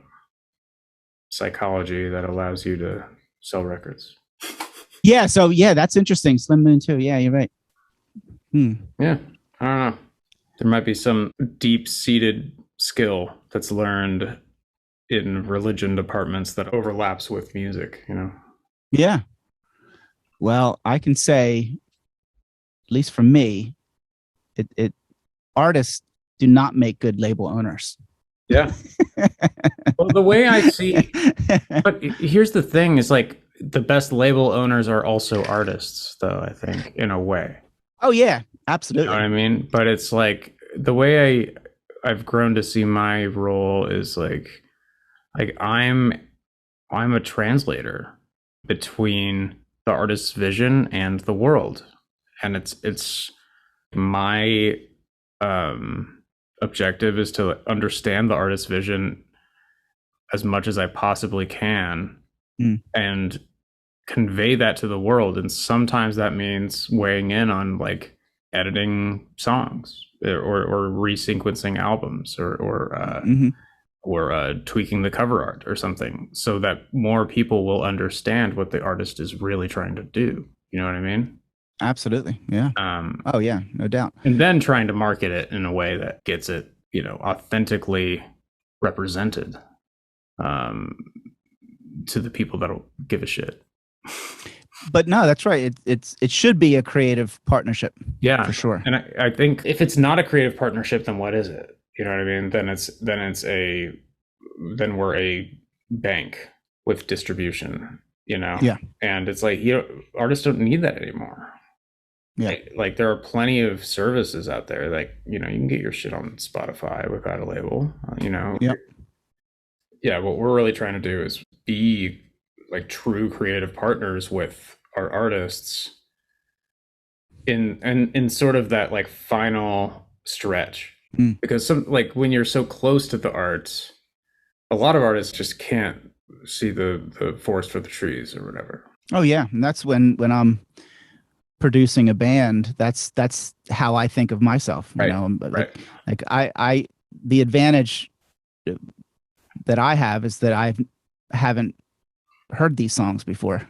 psychology that allows you to sell records. Yeah. So yeah, that's interesting. Slim Moon too. Yeah, you're right. Yeah. I don't know. There might be some deep-seated skill that's learned in religion departments that overlaps with music, Yeah. Well, I can say, at least for me, it artists do not make good label owners. Yeah. Well, the way I see, but here's the thing: is like the best label owners are also artists, though. I think in a way. Oh yeah, absolutely. You know what I mean? But it's like the way I've grown to see my role is like I'm a translator between the artist's vision and the world, and it's my objective is to understand the artist's vision as much as I possibly can and convey that to the world. And sometimes that means weighing in on like editing songs or resequencing albums or tweaking the cover art or something so that more people will understand what the artist is really trying to do. You know what I mean? Absolutely. Yeah. Oh yeah, no doubt. And then trying to market it in a way that gets it, authentically represented to the people that'll give a shit. But no, that's right. It should be a creative partnership. Yeah, for sure. And I think if it's not a creative partnership, then what is it? You know what I mean? Then we're a bank with distribution, Yeah. And it's like, artists don't need that anymore. Yeah. Like there are plenty of services out there. Like, you can get your shit on Spotify without a label, Yeah. Yeah. What we're really trying to do is be like true creative partners with our artists in sort of that like final stretch. Because when you're so close to the art, a lot of artists just can't see the forest for the trees or whatever. Oh yeah. And that's when I'm producing a band, that's how I think of myself. Right. Like I the advantage that I have is that I haven't heard these songs before.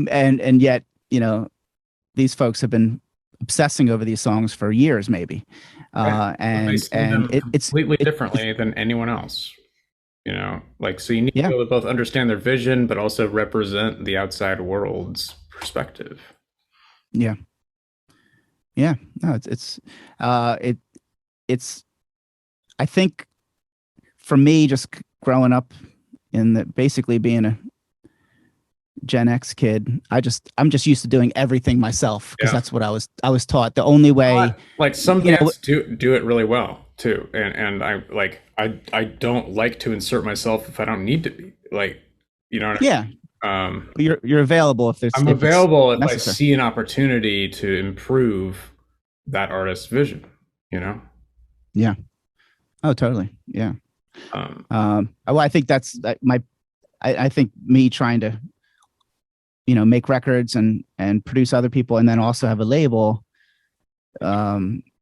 and yet, these folks have been obsessing over these songs for years, maybe. They see them completely differently than anyone else. So you need to be able to both understand their vision, but also represent the outside world's perspective. Yeah. No, it's I think for me, just growing up basically being a Gen X kid, I'm just used to doing everything myself, because that's what I was taught. The only way, like some bands do it really well too, and I don't like to insert myself if I don't need to be, what I mean? But you're available if I'm available if I see an opportunity to improve that artist's vision. Yeah. Oh, totally. Yeah. Well, I think that's I think me trying to make records and produce other people, and then also have a label,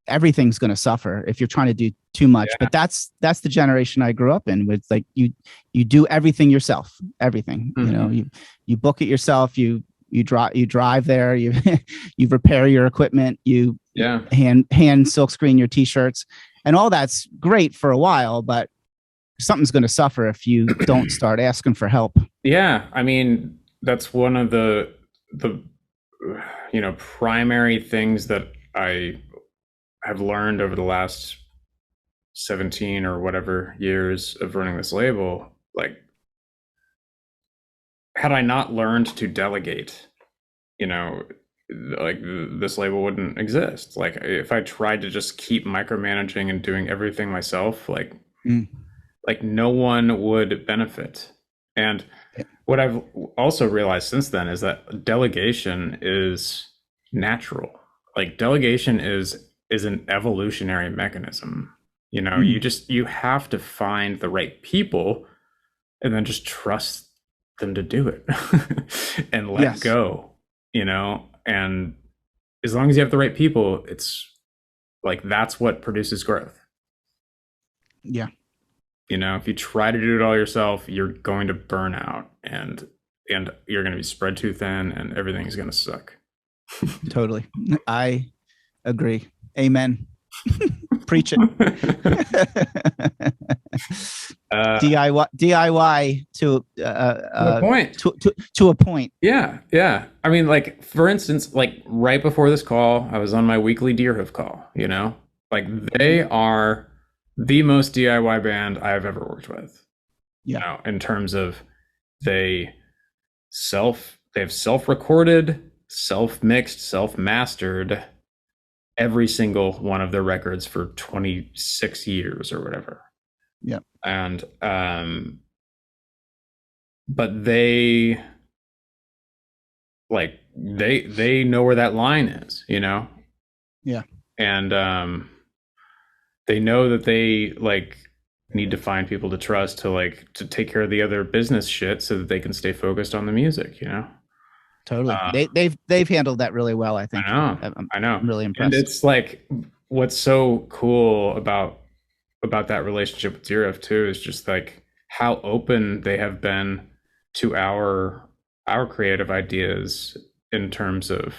everything's going to suffer if you're trying to do too much. But that's the generation I grew up in, with like you do everything yourself, everything. You book it yourself, you drive there, you repair your equipment, you hand silkscreen your t-shirts, and all that's great for a while, but something's going to suffer if you don't start asking for help. I mean, that's one of the primary things that I have learned over the last 17 or whatever years of running this label. Like, had I not learned to delegate, this label wouldn't exist. Like, if I tried to just keep micromanaging and doing everything myself, like no one would benefit. And what I've also realized since then is that delegation is natural. Like, delegation is an evolutionary mechanism. You have to find the right people and then just trust them to do it and let go, and as long as you have the right people, it's like, that's what produces growth. Yeah. If you try to do it all yourself, you're going to burn out, and you're going to be spread too thin, and everything's going to suck. Totally. I agree. Amen. Preach it. DIY to a point. To a point. Yeah. I mean, like, for instance, like right before this call, I was on my weekly Deerhoof call. Like, they are the most DIY band I've ever worked with. In terms of they have self-recorded, self-mixed, self-mastered every single one of their records for 26 years or whatever. Yeah. And but they know where that line is, Yeah. And they know that they need to find people to trust to take care of the other business shit so that they can stay focused on the music, Totally. They've handled that really well, I think. I know. I'm really impressed. And it's like, what's so cool about that relationship with Deerhoof too is just like how open they have been to our creative ideas in terms of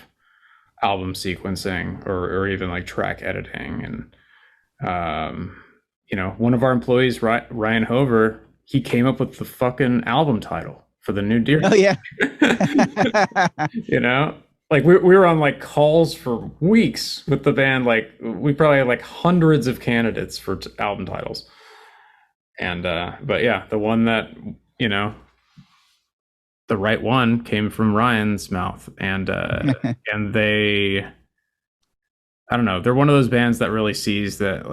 album sequencing or even like track editing. And one of our employees, Ryan Hover, he came up with the fucking album title for the new Deer. Oh yeah. Like we were on like calls for weeks with the band. Like, we probably had like hundreds of candidates for album titles. And but yeah, the one that the right one came from Ryan's mouth, and and they, I don't know, they're one of those bands that really sees that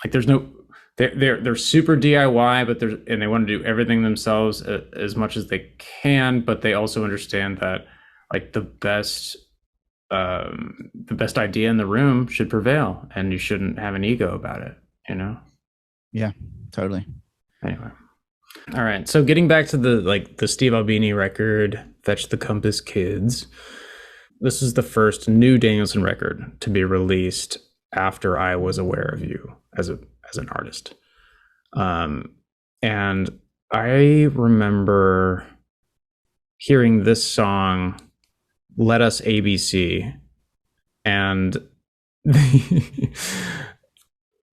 there's no. They're super DIY, but they want to do everything themselves as much as they can. But they also understand that like the best idea in the room should prevail, and you shouldn't have an ego about it. Yeah, totally. Anyway, all right. So getting back to the Steve Albini record, "Fetch the Compass Kids." This is the first new Danielson record to be released after I was aware of you as an artist. And I remember hearing this song, Let Us ABC, and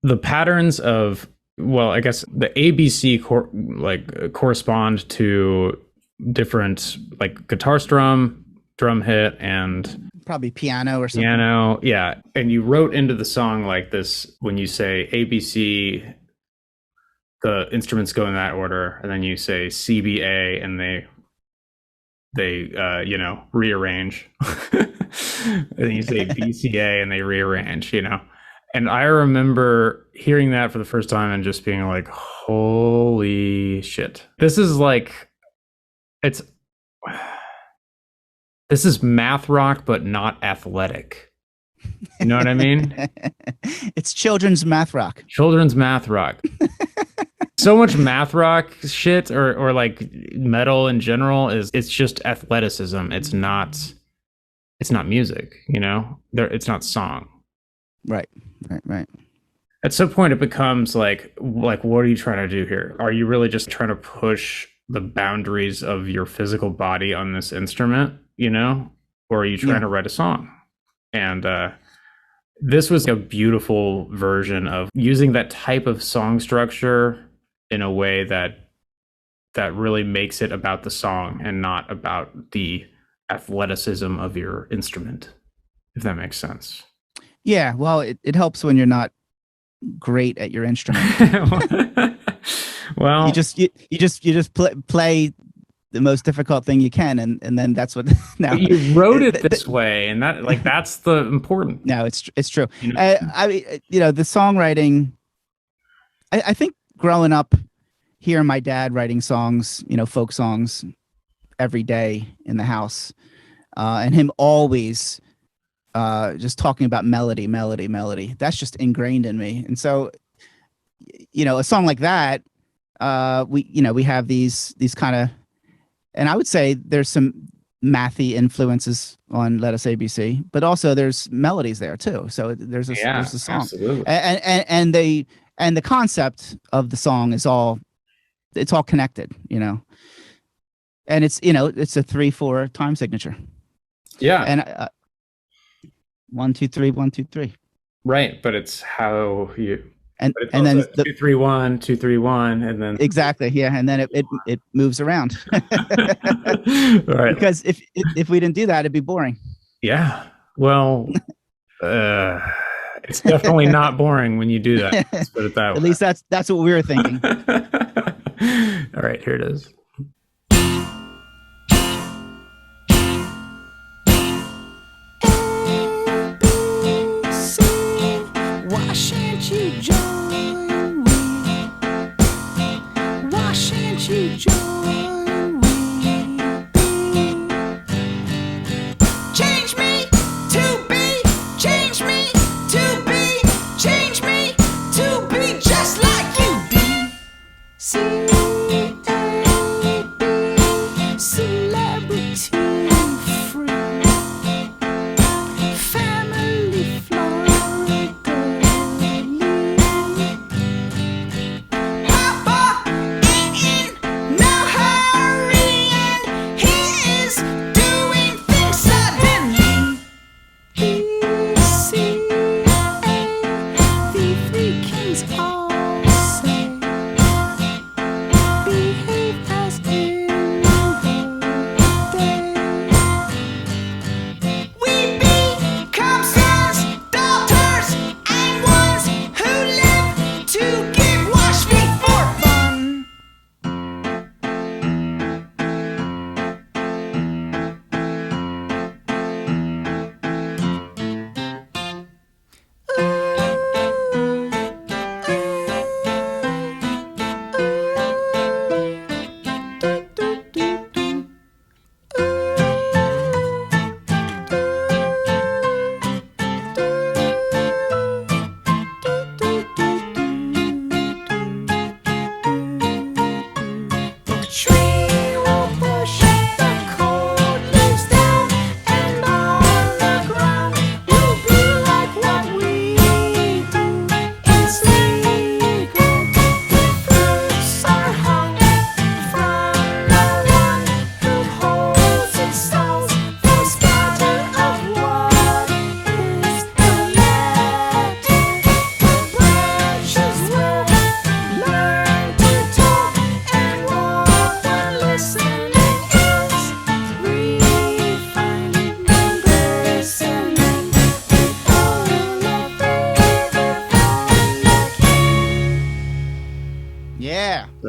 the patterns of, well, I guess the ABC correspond to different, like, guitar strum, drum hit, and probably piano or something. Piano, yeah. And you wrote into the song like this, when you say ABC, the instruments go in that order, and then you say CBA, and they rearrange. And then you say BCA, and they rearrange, And I remember hearing that for the first time and just being like, holy shit. This is math rock, but not athletic. You know what I mean? It's children's math rock. Children's math rock. So much math rock shit or like metal in general it's just athleticism. It's not music, it's not song. Right. At some point it becomes like what are you trying to do here? Are you really just trying to push the boundaries of your physical body on this instrument, or are you trying to write a song? And this was a beautiful version of using that type of song structure in a way that really makes it about the song and not about the athleticism of your instrument, if that makes sense. Yeah, well, it helps when you're not great at your instrument. Well, you just play the most difficult thing you can, and then that's what. Now you wrote it this way, and that's the important. No, it's true. The songwriting. I think growing up, hearing my dad writing songs, folk songs, every day in the house, and him always just talking about melody. That's just ingrained in me, and so, a song like that. We have these kind of, and I would say there's some mathy influences on Let Us ABC, but also there's melodies there too. So there's a song, absolutely. and the concept of the song is all connected, and it's it's a 3/4 time signature. Yeah, and 1 2 3 1 2 3. Right, but it's how you. And then 2 3 1 2 3 1, and then exactly, yeah, and then it moves around. Right. Because if we didn't do that, it'd be boring. Yeah. Well, it's definitely not boring when you do that. Let's put it that way. At least that's what we were thinking. All right, here it is. Why shan't you join me? Why shan't you join me? Change me to be, change me to be, change me to be just like you be. C-A-B, celebrity free, family Florida. Papa ain't in no hurry and he is doing things suddenly. E-C-A, the three kings all say, behave as in the day. We become sons, daughters, and ones who live to get washed feet for fun. The tree will push the cold leaves down, and on the ground will be like what we do. It's legal. The fruits are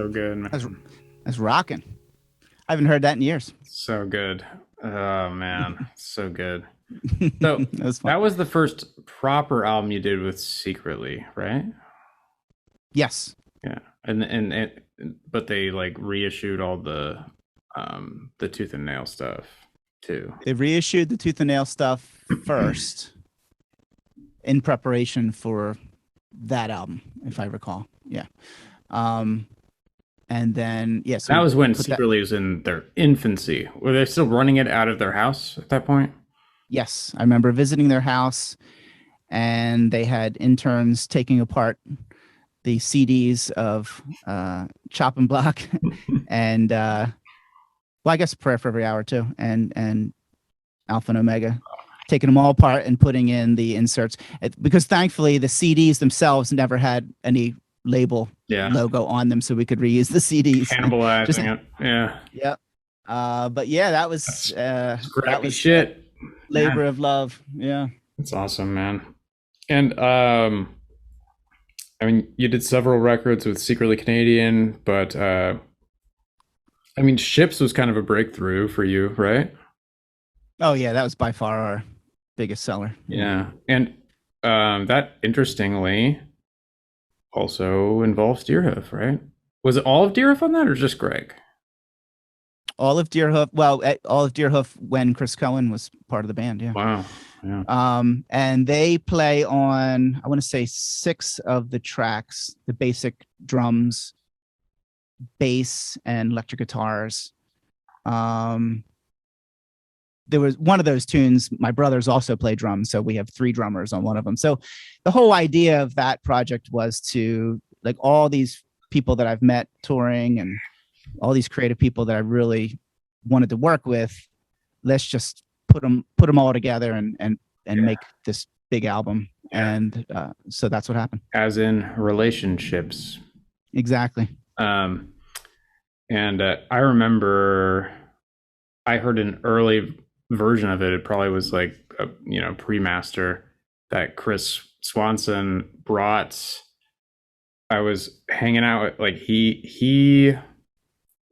So good, man. That's rocking. I haven't heard that in years. So good. Oh man, so good. So that was the first proper album you did with Secretly, right? Yes. Yeah, and but they like reissued all the Tooth and Nail stuff too. They reissued the Tooth and Nail stuff first in preparation for that album, if I recall. Yeah. And then yes, that was when Secretly was in their infancy. Were they still running it out of their house at that point? Yes, I remember visiting their house, and they had interns taking apart the CDs of Chop and Block, and well, I guess Prayer for Every Hour too, and Alpha and Omega, taking them all apart and putting in the inserts, because thankfully the CDs themselves never had any label logo on them, so we could reuse the CDs. Cannibalizing it. Yeah. Yep. But yeah, that was shit. Labor of love. Yeah. That's awesome, man. And I mean, you did several records with Secretly Canadian, but I mean, Ships was kind of a breakthrough for you, right? Oh yeah, that was by far our biggest seller. Yeah. And that interestingly also involves Deerhoof, right? Was it all of Deerhoof on that, or just Greg? All of Deerhoof. Well, all of Deerhoof when Chris Cohen was part of the band. Yeah. Wow. Yeah. And they play on, I want to say 6 of the tracks, the basic drums, bass, and electric guitars. There was one of those tunes. My brothers also play drums, so we have 3 drummers on one of them. So the whole idea of that project was to, like, all these people that I've met touring and all these creative people that I really wanted to work with, let's just put them all together and make this big album. And so that's what happened. As in relationships. Exactly. And I remember I heard an early version of it. It probably was like a pre-master that Chris Swanson brought. I was hanging out with, like, he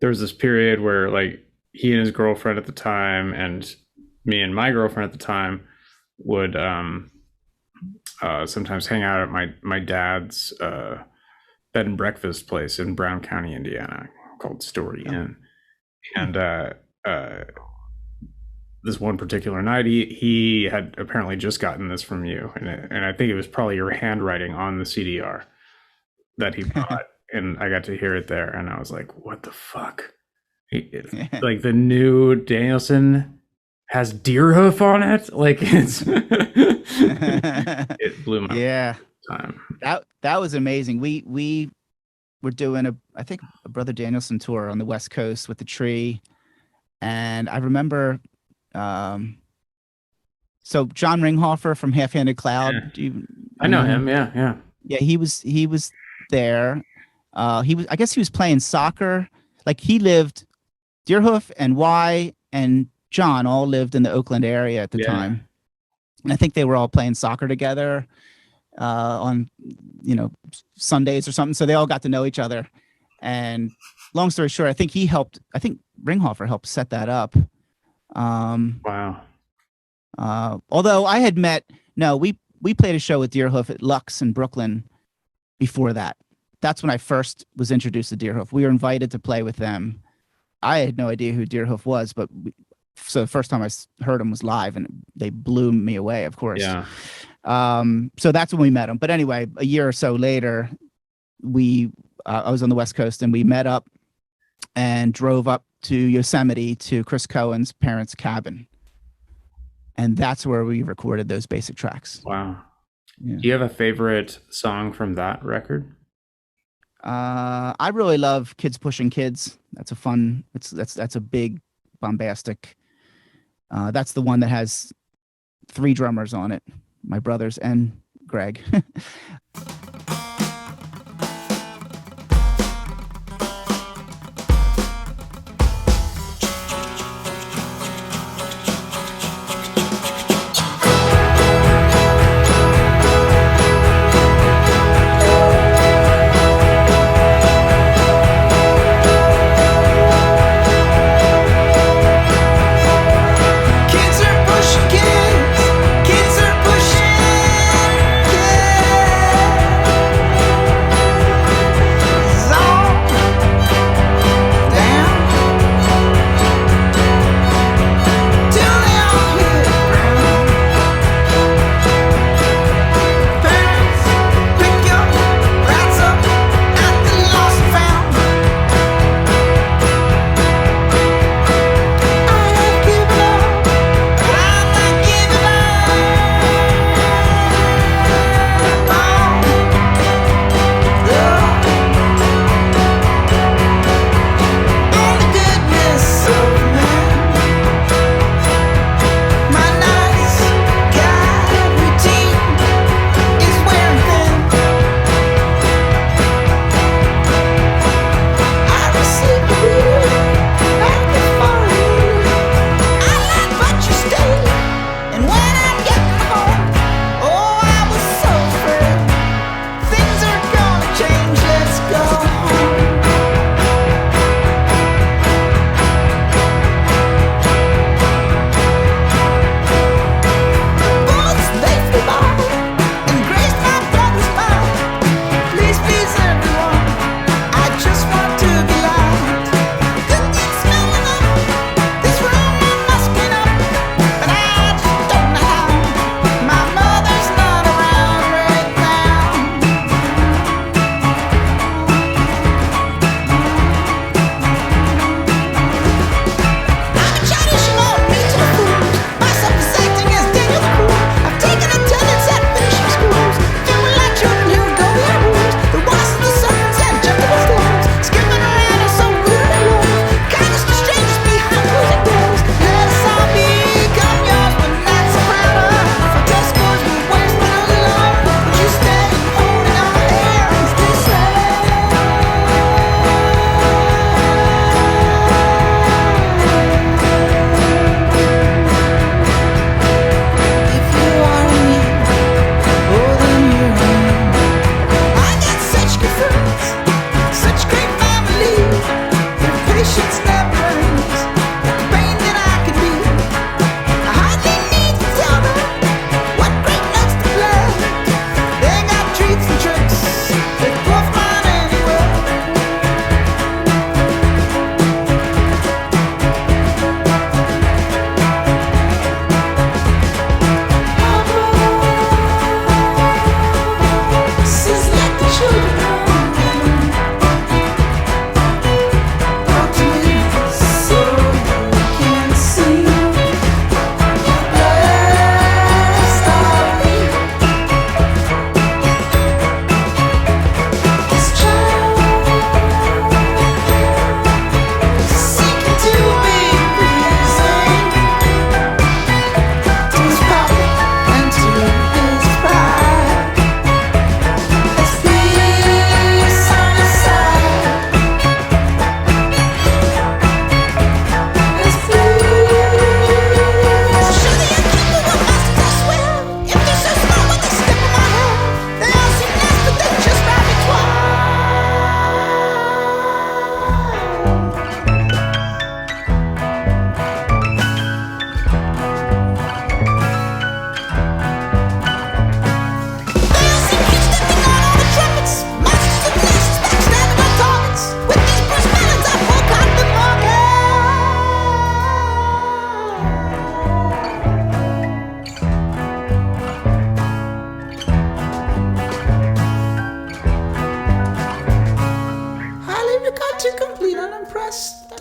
there was this period where, like, he and his girlfriend at the time and me and my girlfriend at the time would sometimes hang out at my dad's bed and breakfast place in Brown County, Indiana, called Story Inn. And this one particular night, he had apparently just gotten this from you, and I think it was probably your handwriting on the CDR that he brought, and I got to hear it there, and I was like, "What the fuck?" Like, the new Danielson has Deerhoof on it. Like, it's it blew my time. That was amazing. We were doing I think a Brother Danielson tour on the West Coast with the Tree, and I remember. So John Ringhofer from Half Handed Cloud. I know him. Yeah. He was there. I guess he was playing soccer. Like, he lived, Deerhoof and Y and John all lived in the Oakland area at the time. And I think they were all playing soccer together on, Sundays or something. So they all got to know each other. And long story short, I think Ringhofer helped set that up. Wow. Although I had we played a show with Deerhoof at Lux in Brooklyn before that. That's when I first was introduced to Deerhoof. We were invited to play with them. I had no idea who Deerhoof was, so the first time I heard him was live, and they blew me away, of course. Yeah. So that's when we met him. But anyway, a year or so later, I was on the West Coast, and we met up and drove up to Yosemite to Chris Cohen's parents' cabin. And that's where we recorded those basic tracks. Wow. Yeah. Do you have a favorite song from that record? I really love Kids Pushing Kids. That's a big, bombastic. That's the one that has 3 drummers on it, my brothers and Greg.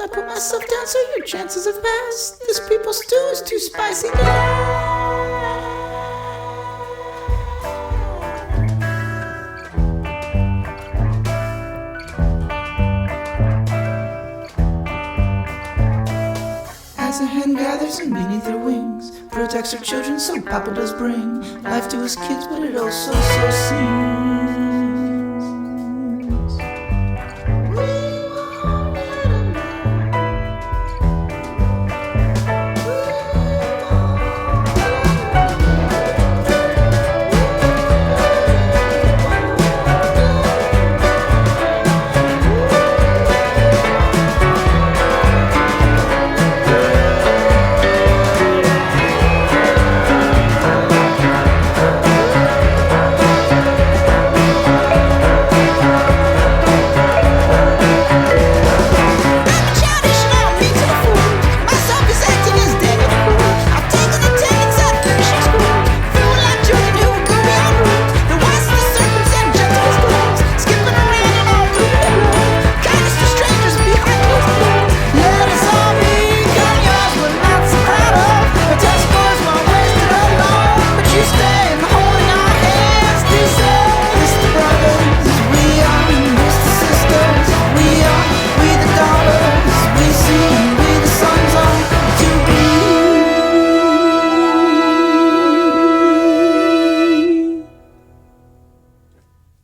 I put myself down so your chances have passed. This people stew is too spicy. As a hen gathers in beneath her wings, protects her children, so Papa does bring life to his kids, but it also so seems.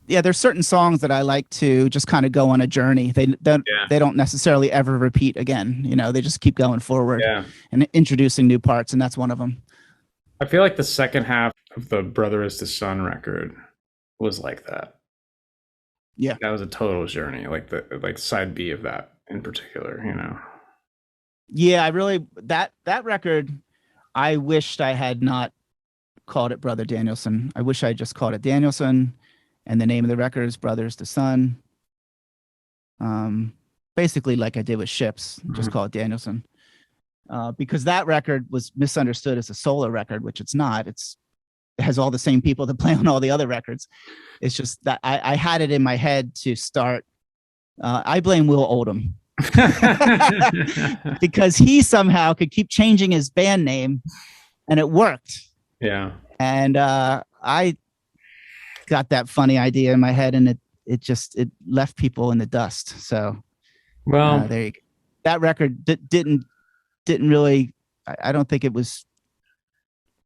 Yeah, there's certain songs that I like to just kind of go on a journey. They don't necessarily ever repeat again. You know, they just keep going forward and introducing new parts, and that's one of them. I feel like the second half of the Brother is the Sun record was like that. Yeah, that was a total journey. Like side B of that in particular, you know. Yeah, I really that record. I wished I had not called it Brother Danielson. I wish I just called it Danielson. And the name of the record is Brothers to Sun. Basically, like I did with Ships, just call it Danielson. Because that record was misunderstood as a solo record, which it's not. It has all the same people that play on all the other records. It's just that I had it in my head to start. I blame Will Oldham. Because he somehow could keep changing his band name, and it worked. Yeah. And I got that funny idea in my head, and it left people in the dust. So, well, there you go. That record didn't really. I don't think it was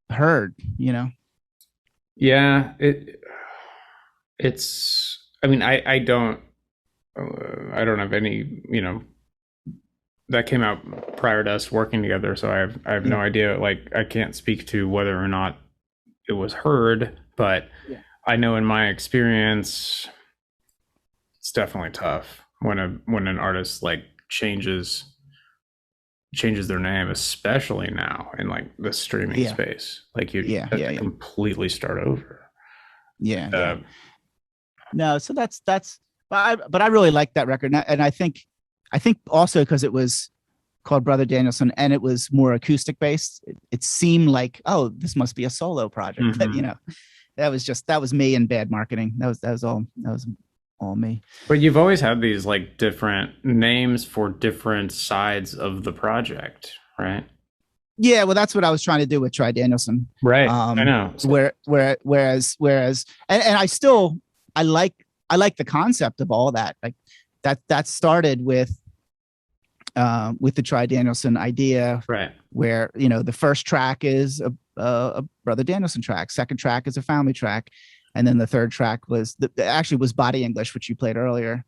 heard. You know. Yeah, it's. I mean, I don't have any. You know, that came out prior to us working together, so I have no idea. Like, I can't speak to whether or not it was heard, but. Yeah. I know in my experience, it's definitely tough when an artist like changes their name, especially now in like the streaming space. Like you have to completely start over. Yeah. No, so that's but I really like that record, and I think also because it was called Brother Danielson and it was more acoustic based, it seemed like, oh, this must be a solo project. Mm-hmm. But, you know. That was me and bad marketing. That was all me. But you've always had these like different names for different sides of the project, right? Yeah, well, that's what I was trying to do with Try Danielson. Right. I know. Whereas, and I like the concept of all that. Like that started with the Try Danielson idea, right? Where, you know, the first track is a Brother Danielson track, second track is a family track, and then the third track was was Body English, which you played earlier.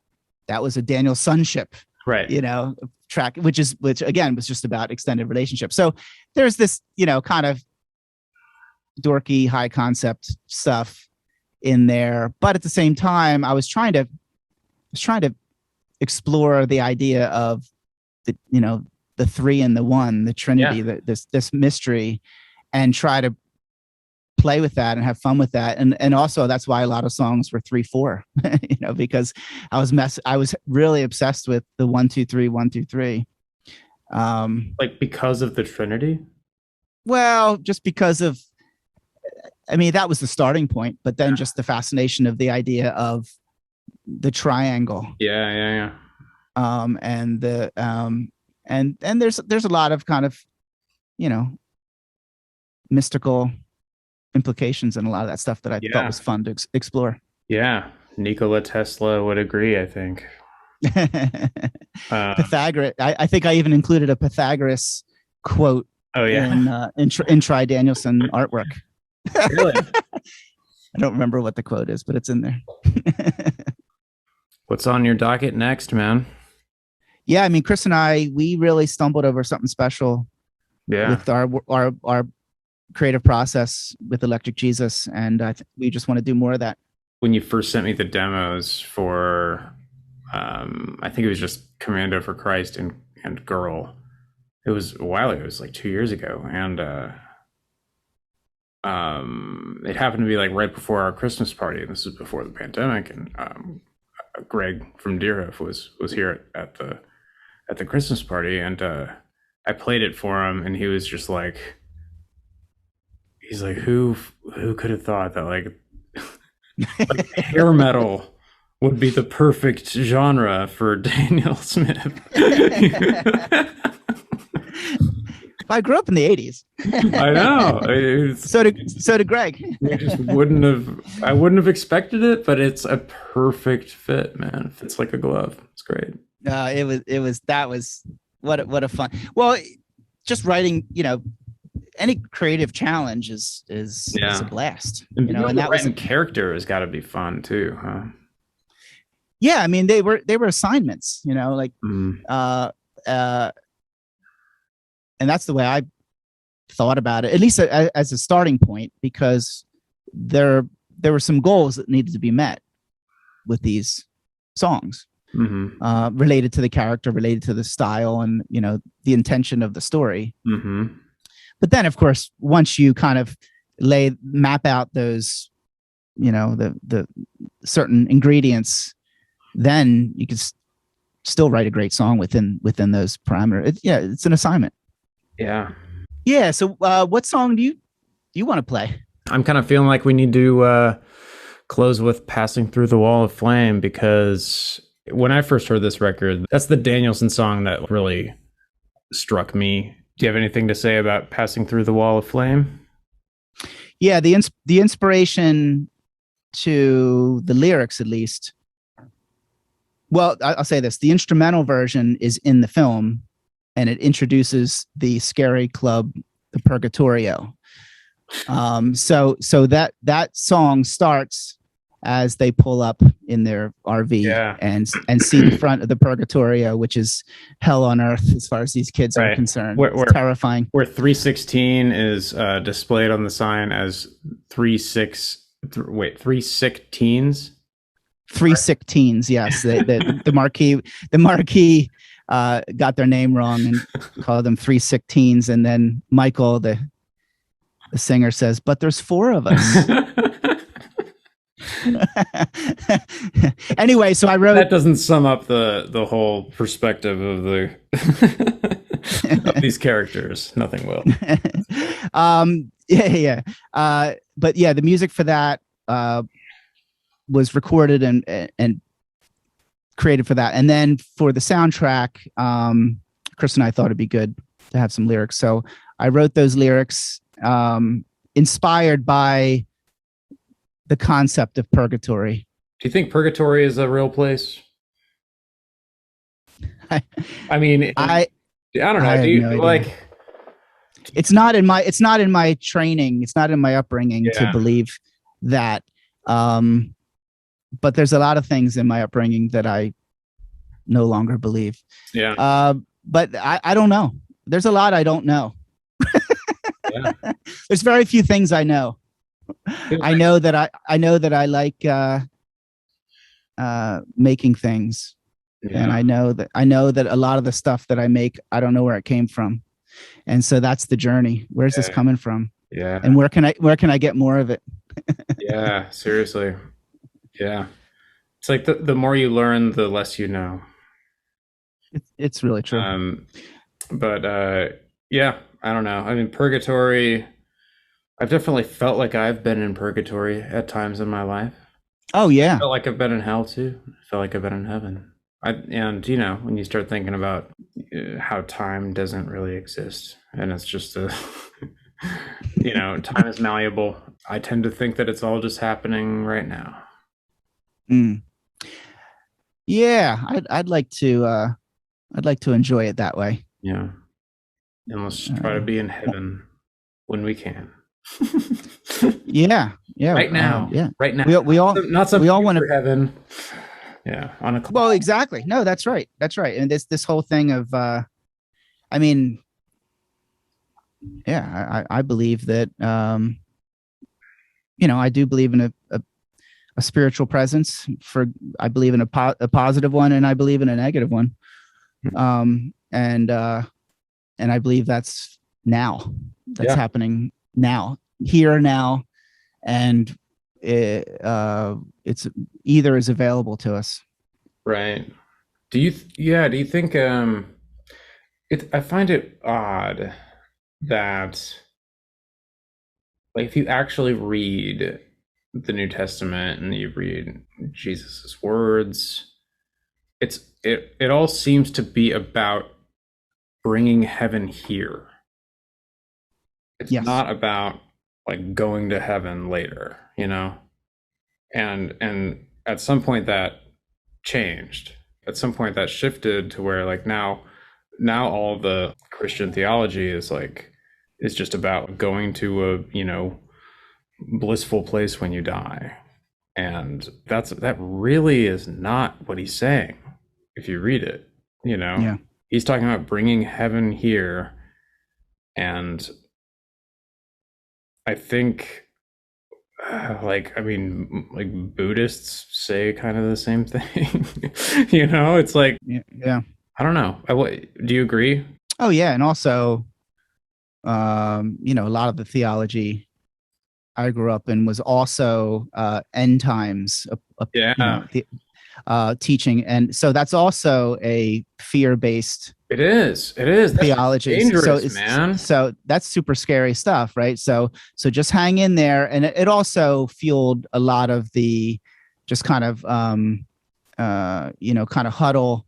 That was a Daniel Sonship, right? You know, track, which again was just about extended relationships. So there's this, you know, kind of dorky high concept stuff in there, but at the same time, I was trying to explore the idea of the three and the one, the Trinity, this mystery, and try to play with that and have fun with that. And also that's why a lot of songs were 3/4, you know, because I was really obsessed with the 1 2 3 1 2 3. Like because of the Trinity? Well, just because of, I mean, that was the starting point, but then just the fascination of the idea of the triangle. Yeah. And and there's a lot of kind of, you know, mystical implications and a lot of that stuff that I thought was fun to explore. Yeah, Nikola Tesla would agree, I think. Pythagoras. I think I even included a Pythagoras quote. Oh yeah, in Tri Danielson artwork. Really? I don't remember what the quote is, but it's in there. What's on your docket next, man? Yeah, I mean, Chris and we really stumbled over something special with our creative process with Electric Jesus, and we just want to do more of that. When you first sent me the demos for, I think it was just Commando for Christ and Girl. It was a while ago. It was like 2 years ago, and it happened to be like right before our Christmas party, and this was before the pandemic. And Greg from Deerhoof was here at the Christmas party, and I played it for him, and he was just like, he's like, who could have thought that like hair metal would be the perfect genre for Daniel Smith? I grew up in the 80s. I know. So did Greg. I wouldn't have expected it, but it's a perfect fit, man. It fits like a glove. It's great. That was what a fun. Well, just writing, you know, any creative challenge is a blast. You know, and that was a character has got to be fun too, huh? Yeah, I mean they were assignments, you know, like and that's the way I thought about it, at least as a starting point, because there were some goals that needed to be met with these songs, related to the character, related to the style, and, you know, the intention of the story. But then, of course, once you kind of map out those, you know, the certain ingredients, then you can still write a great song within those parameters. It's an assignment. Yeah. So what song do you want to play? I'm kind of feeling like we need to close with Passing Through the Wall of Flame, because when I first heard this record, that's the Danielson song that really struck me. Do you have anything to say about Passing Through the Wall of Flame? Yeah, the inspiration to the lyrics, at least. Well, I'll say this. The instrumental version is in the film, and it introduces the scary club, the Purgatorio. So that song starts as they pull up in their RV and see the front of the Purgatorio, which is hell on earth as far as these kids are concerned. It's terrifying. Where 316 is displayed on the sign as 3 sick teens. 3 sick teens, yes. The marquee got their name wrong and called them 3 sick teens, and then Michael, the singer, says, "But there's 4 of us." Anyway, so I wrote. That doesn't sum up the whole perspective of of these characters. Nothing will. But yeah, the music for that was recorded and created for that, and then for the soundtrack, Chris and I thought it'd be good to have some lyrics, so I wrote those lyrics inspired by the concept of purgatory. Do you think purgatory is a real place? I mean, I don't know. Do you like? It's not in my training. It's not in my upbringing to believe that. But there's a lot of things in my upbringing that I no longer believe. Yeah. But I don't know. There's a lot I don't know. There's very few things I know. I know that I like making things, and I know that a lot of the stuff that I make, I don't know where it came from, and so that's the journey. Where's this coming from? Yeah. And where can I get more of it? Yeah, seriously. Yeah, it's like the more you learn, the less you know. It's really true. But yeah, I don't know. I mean, purgatory. I've definitely felt like I've been in purgatory at times in my life. Oh yeah. I felt like I've been in hell too. I felt like I've been in heaven. And you know, when you start thinking about how time doesn't really exist, and it's just a, you know, time is malleable. I tend to think that it's all just happening right now. Yeah, I'd like to enjoy it that way. Yeah, and let's try to be in heaven when we can. Yeah. Right now. Yeah. Right now. We all not some we all want for to. heaven. Yeah. On a Well, exactly. No, that's right. That's right. And this whole thing of, I mean, yeah, I believe that, you know, I do believe in a spiritual presence. I believe in a positive one, and I believe in a negative one. And I believe that's now. That's happening now, here now, and it's either is available to us. Right. Do you think I find it odd that, like, if you actually read the New Testament and you read Jesus's words, it all seems to be about bringing heaven here. It's not about like going to heaven later, you know? And at some point that changed. At some point that shifted to where, like, now all the Christian theology is just about going to a, you know, blissful place when you die. And that really is not what he's saying if you read it, you know. Yeah. He's talking about bringing heaven here. And I think, like, I mean, like, Buddhists say kind of the same thing. You know, it's like, yeah. I don't know. Do you agree? Oh yeah, and also, you know, a lot of the theology I grew up in was also end times, you know, teaching, and so that's also a fear-based. It is theology. That's dangerous, man. So that's super scary stuff, right? So just hang in there, and it also fueled a lot of the just kind of you know, kind of huddle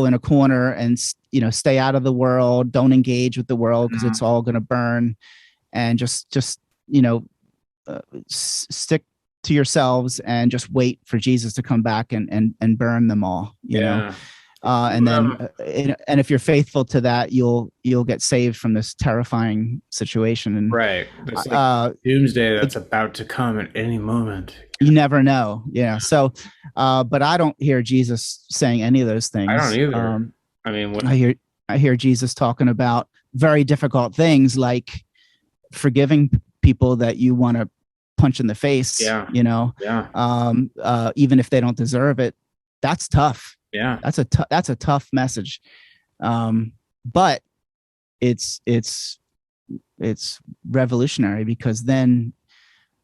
in a corner and, you know, stay out of the world, don't engage with the world because it's all going to burn, and just you know, stick to yourselves and just wait for Jesus to come back and burn them all, you know. And then and if you're faithful to that, you'll get saved from this terrifying situation. And right, it's like doomsday that's about to come at any moment. You never know. Yeah. So but I don't hear Jesus saying any of those things. I don't either. I mean, I hear Jesus talking about very difficult things, like forgiving people that you want to punch in the face, you know, even if they don't deserve it. That's tough. Yeah. That's a tough message. But it's revolutionary, because then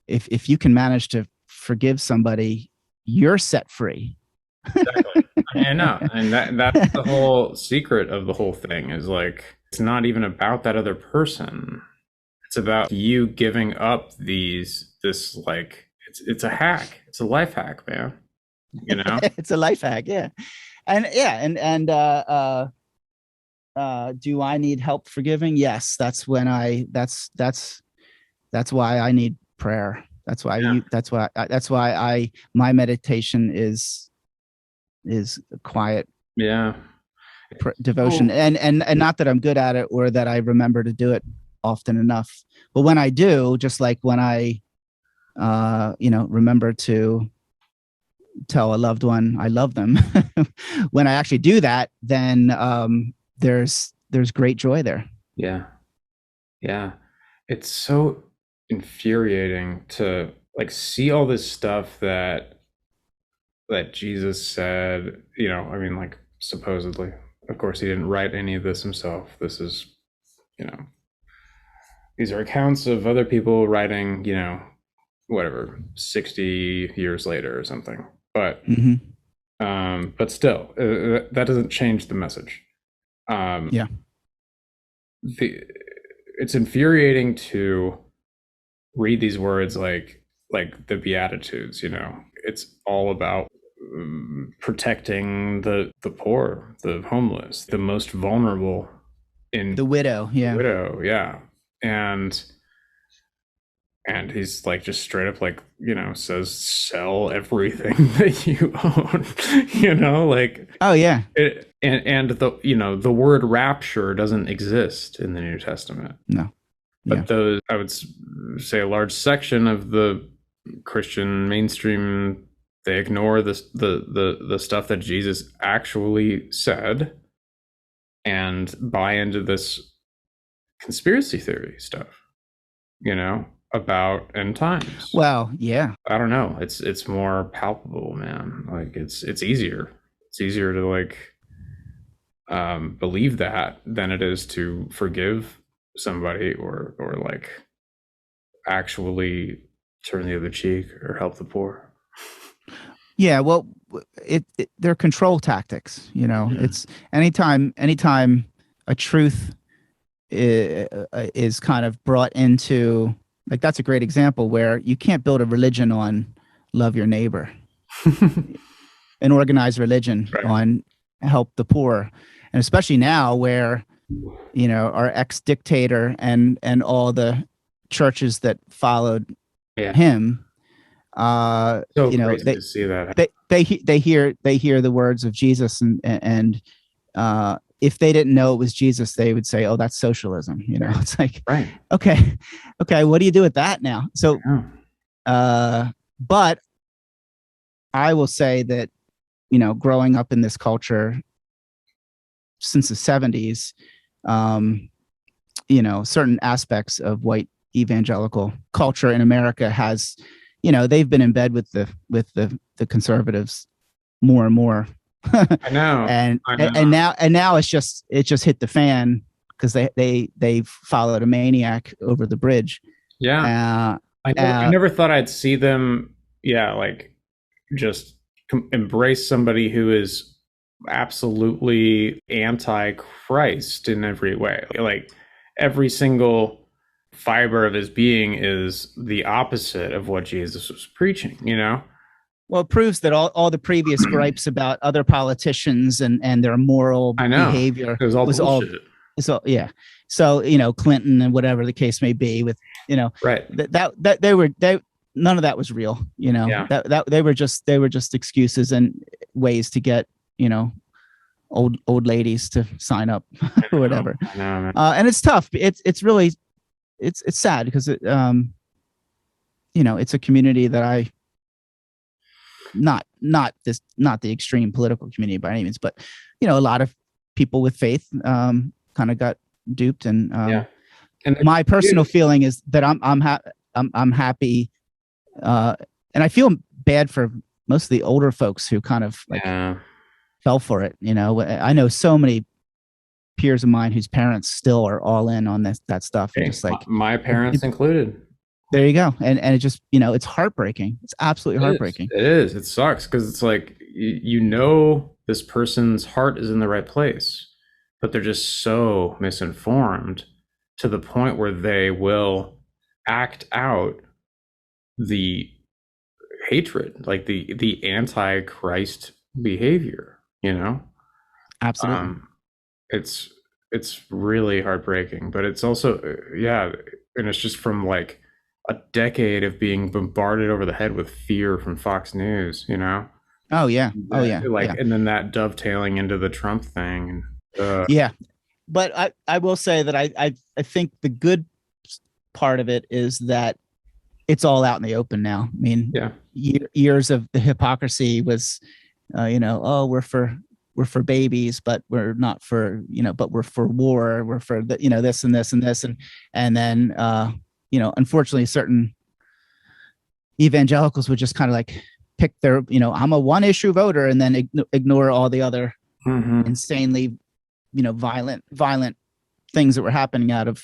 if you can manage to forgive somebody, you're set free. Exactly. I know. And that's the whole secret of the whole thing, is like, it's not even about that other person. It's about you giving up this like, it's a hack. It's a life hack, man. You know, it's a life hack. Yeah. And do I need help forgiving? Yes. That's when that's why I need prayer. That's why my meditation is quiet. Yeah. Devotion. And not that I'm good at it or that I remember to do it often enough, but when I do, just like when I you know, remember to tell a loved one I love them, when I actually do that, then there's great joy there. Yeah. It's so infuriating to, like, see all this stuff that Jesus said, you know. I mean, like, supposedly, of course, he didn't write any of this himself. This is, you know, these are accounts of other people writing, you know, whatever, 60 years later or something. But but still, that doesn't change the message. It's infuriating to read these words like the Beatitudes, you know. It's all about protecting the poor, the homeless, the most vulnerable, in The widow. Yeah. widow, yeah. And he's like just straight up like, says sell everything that you own, like, Oh yeah. and the word rapture doesn't exist in the New Testament. No. But those, I would say, a large section of the Christian mainstream, they ignore the stuff that Jesus actually said and buy into this conspiracy theory stuff, about end times. Well, yeah. I don't know. It's more palpable, man. Like it's easier. It's easier to like believe that than it is to forgive somebody or like actually turn the other cheek or help the poor. Yeah, well, they're control tactics. It's anytime a truth is kind of brought into, like, that's a great example where you can't build a religion on love your neighbor, an organized religion on help the poor, and especially now where our ex-dictator and all the churches that followed him. So crazy to see that. They hear the words of Jesus, and if they didn't know it was Jesus, they would say, "Oh, that's socialism." It's like, okay, what do you do with that now? So, but I will say that growing up in this culture since the 70s, certain aspects of white evangelical culture in America has, they've been in bed with the conservatives more and more. I know. And now it just hit the fan because they followed a maniac over the bridge. Yeah. I never thought I'd see them. Yeah. Like just embrace somebody who is absolutely anti-Christ in every way. Like every single fiber of his being is the opposite of what Jesus was preaching, Well, it proves that all the previous gripes about other politicians and their moral behavior was all bullshit. So yeah. So, Clinton and whatever the case may be with, right. That none of that was real, that they were just excuses and ways to get, old ladies to sign up or whatever. I know, man. And it's tough. It's really, it's sad because it's a community that I, not the extreme political community by any means, but a lot of people with faith kind of got duped, and and my personal feeling is that I'm happy, and I feel bad for most of the older folks who kind of fell for it. I know so many peers of mine whose parents still are all in on that stuff. Hey, just like my parents included. There you go. And it just, it's heartbreaking. It's absolutely heartbreaking. It is. It sucks because it's like, this person's heart is in the right place, but they're just so misinformed to the point where they will act out the hatred, like the anti-Christ behavior, Absolutely. It's really heartbreaking, but it's also, and it's just from like a decade of being bombarded over the head with fear from Fox News, Oh yeah. And then that dovetailing into the Trump thing. Yeah. But I will say that I think the good part of it is that it's all out in the open now. I mean, years of the hypocrisy was, we're for babies, but we're not for, but we're for war. We're for the, this and this and this. And then, unfortunately certain evangelicals would just kind of like pick their, I'm a one issue voter, and then ignore all the other insanely, violent things that were happening out of,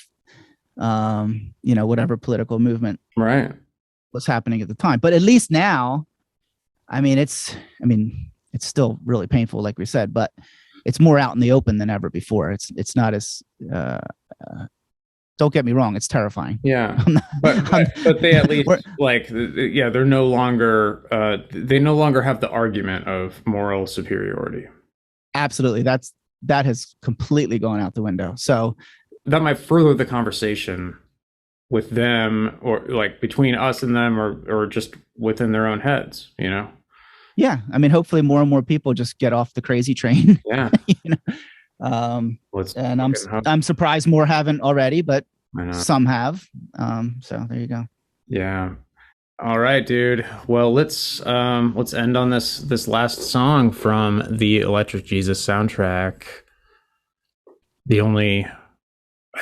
whatever political movement was happening at the time. But at least now, it's still really painful, like we said, but it's more out in the open than ever before. It's not as Don't get me wrong, it's terrifying. Yeah, but they at least they're no longer they no longer have the argument of moral superiority. Absolutely, that has completely gone out the window. So that might further the conversation with them, or like between us and them, or just within their own heads, you know? Yeah, I mean, hopefully more and more people just get off the crazy train. Yeah. You know? And I'm surprised more haven't already, but some have. So there you go. Yeah. All right, dude. Well, let's end on this last song from the Electric Jesus soundtrack. The only,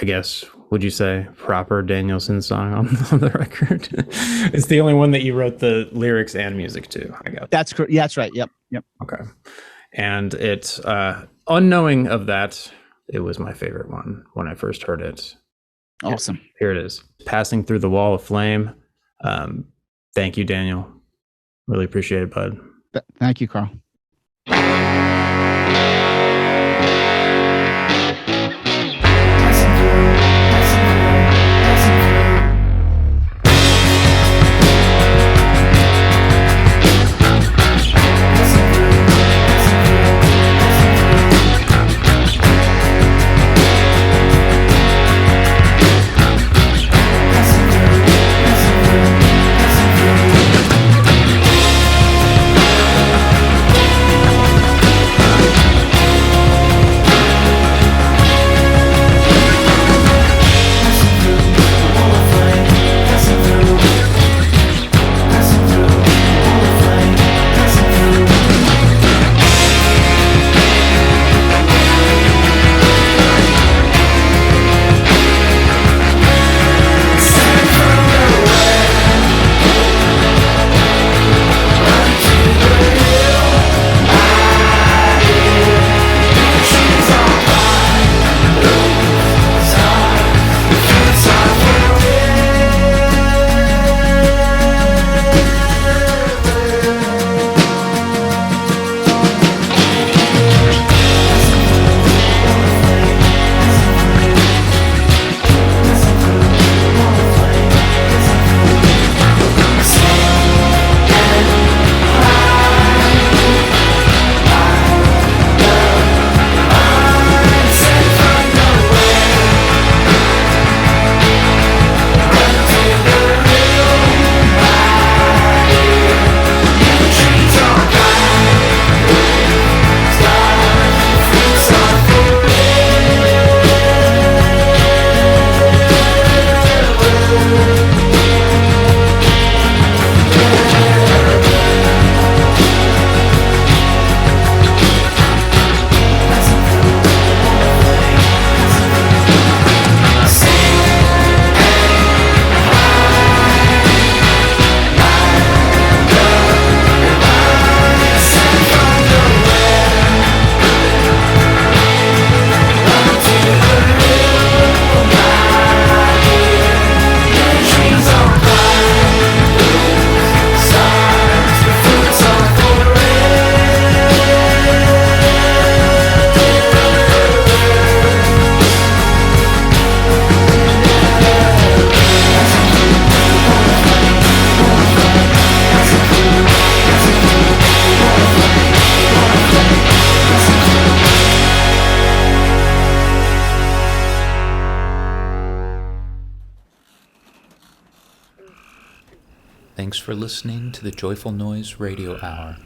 I guess, would you say, proper Danielson song on the record? It's the only one that you wrote the lyrics and music to, I guess. That's correct. Yeah, that's right. Yep. Okay. And it's unknowing of that, it was my favorite one when I first heard it. Awesome. Here it is. Passing Through the Wall of Flame. Thank you, Daniel. Really appreciate it, bud. Thank you, Karl. Thanks for listening to the Joyful Noise Radio Hour.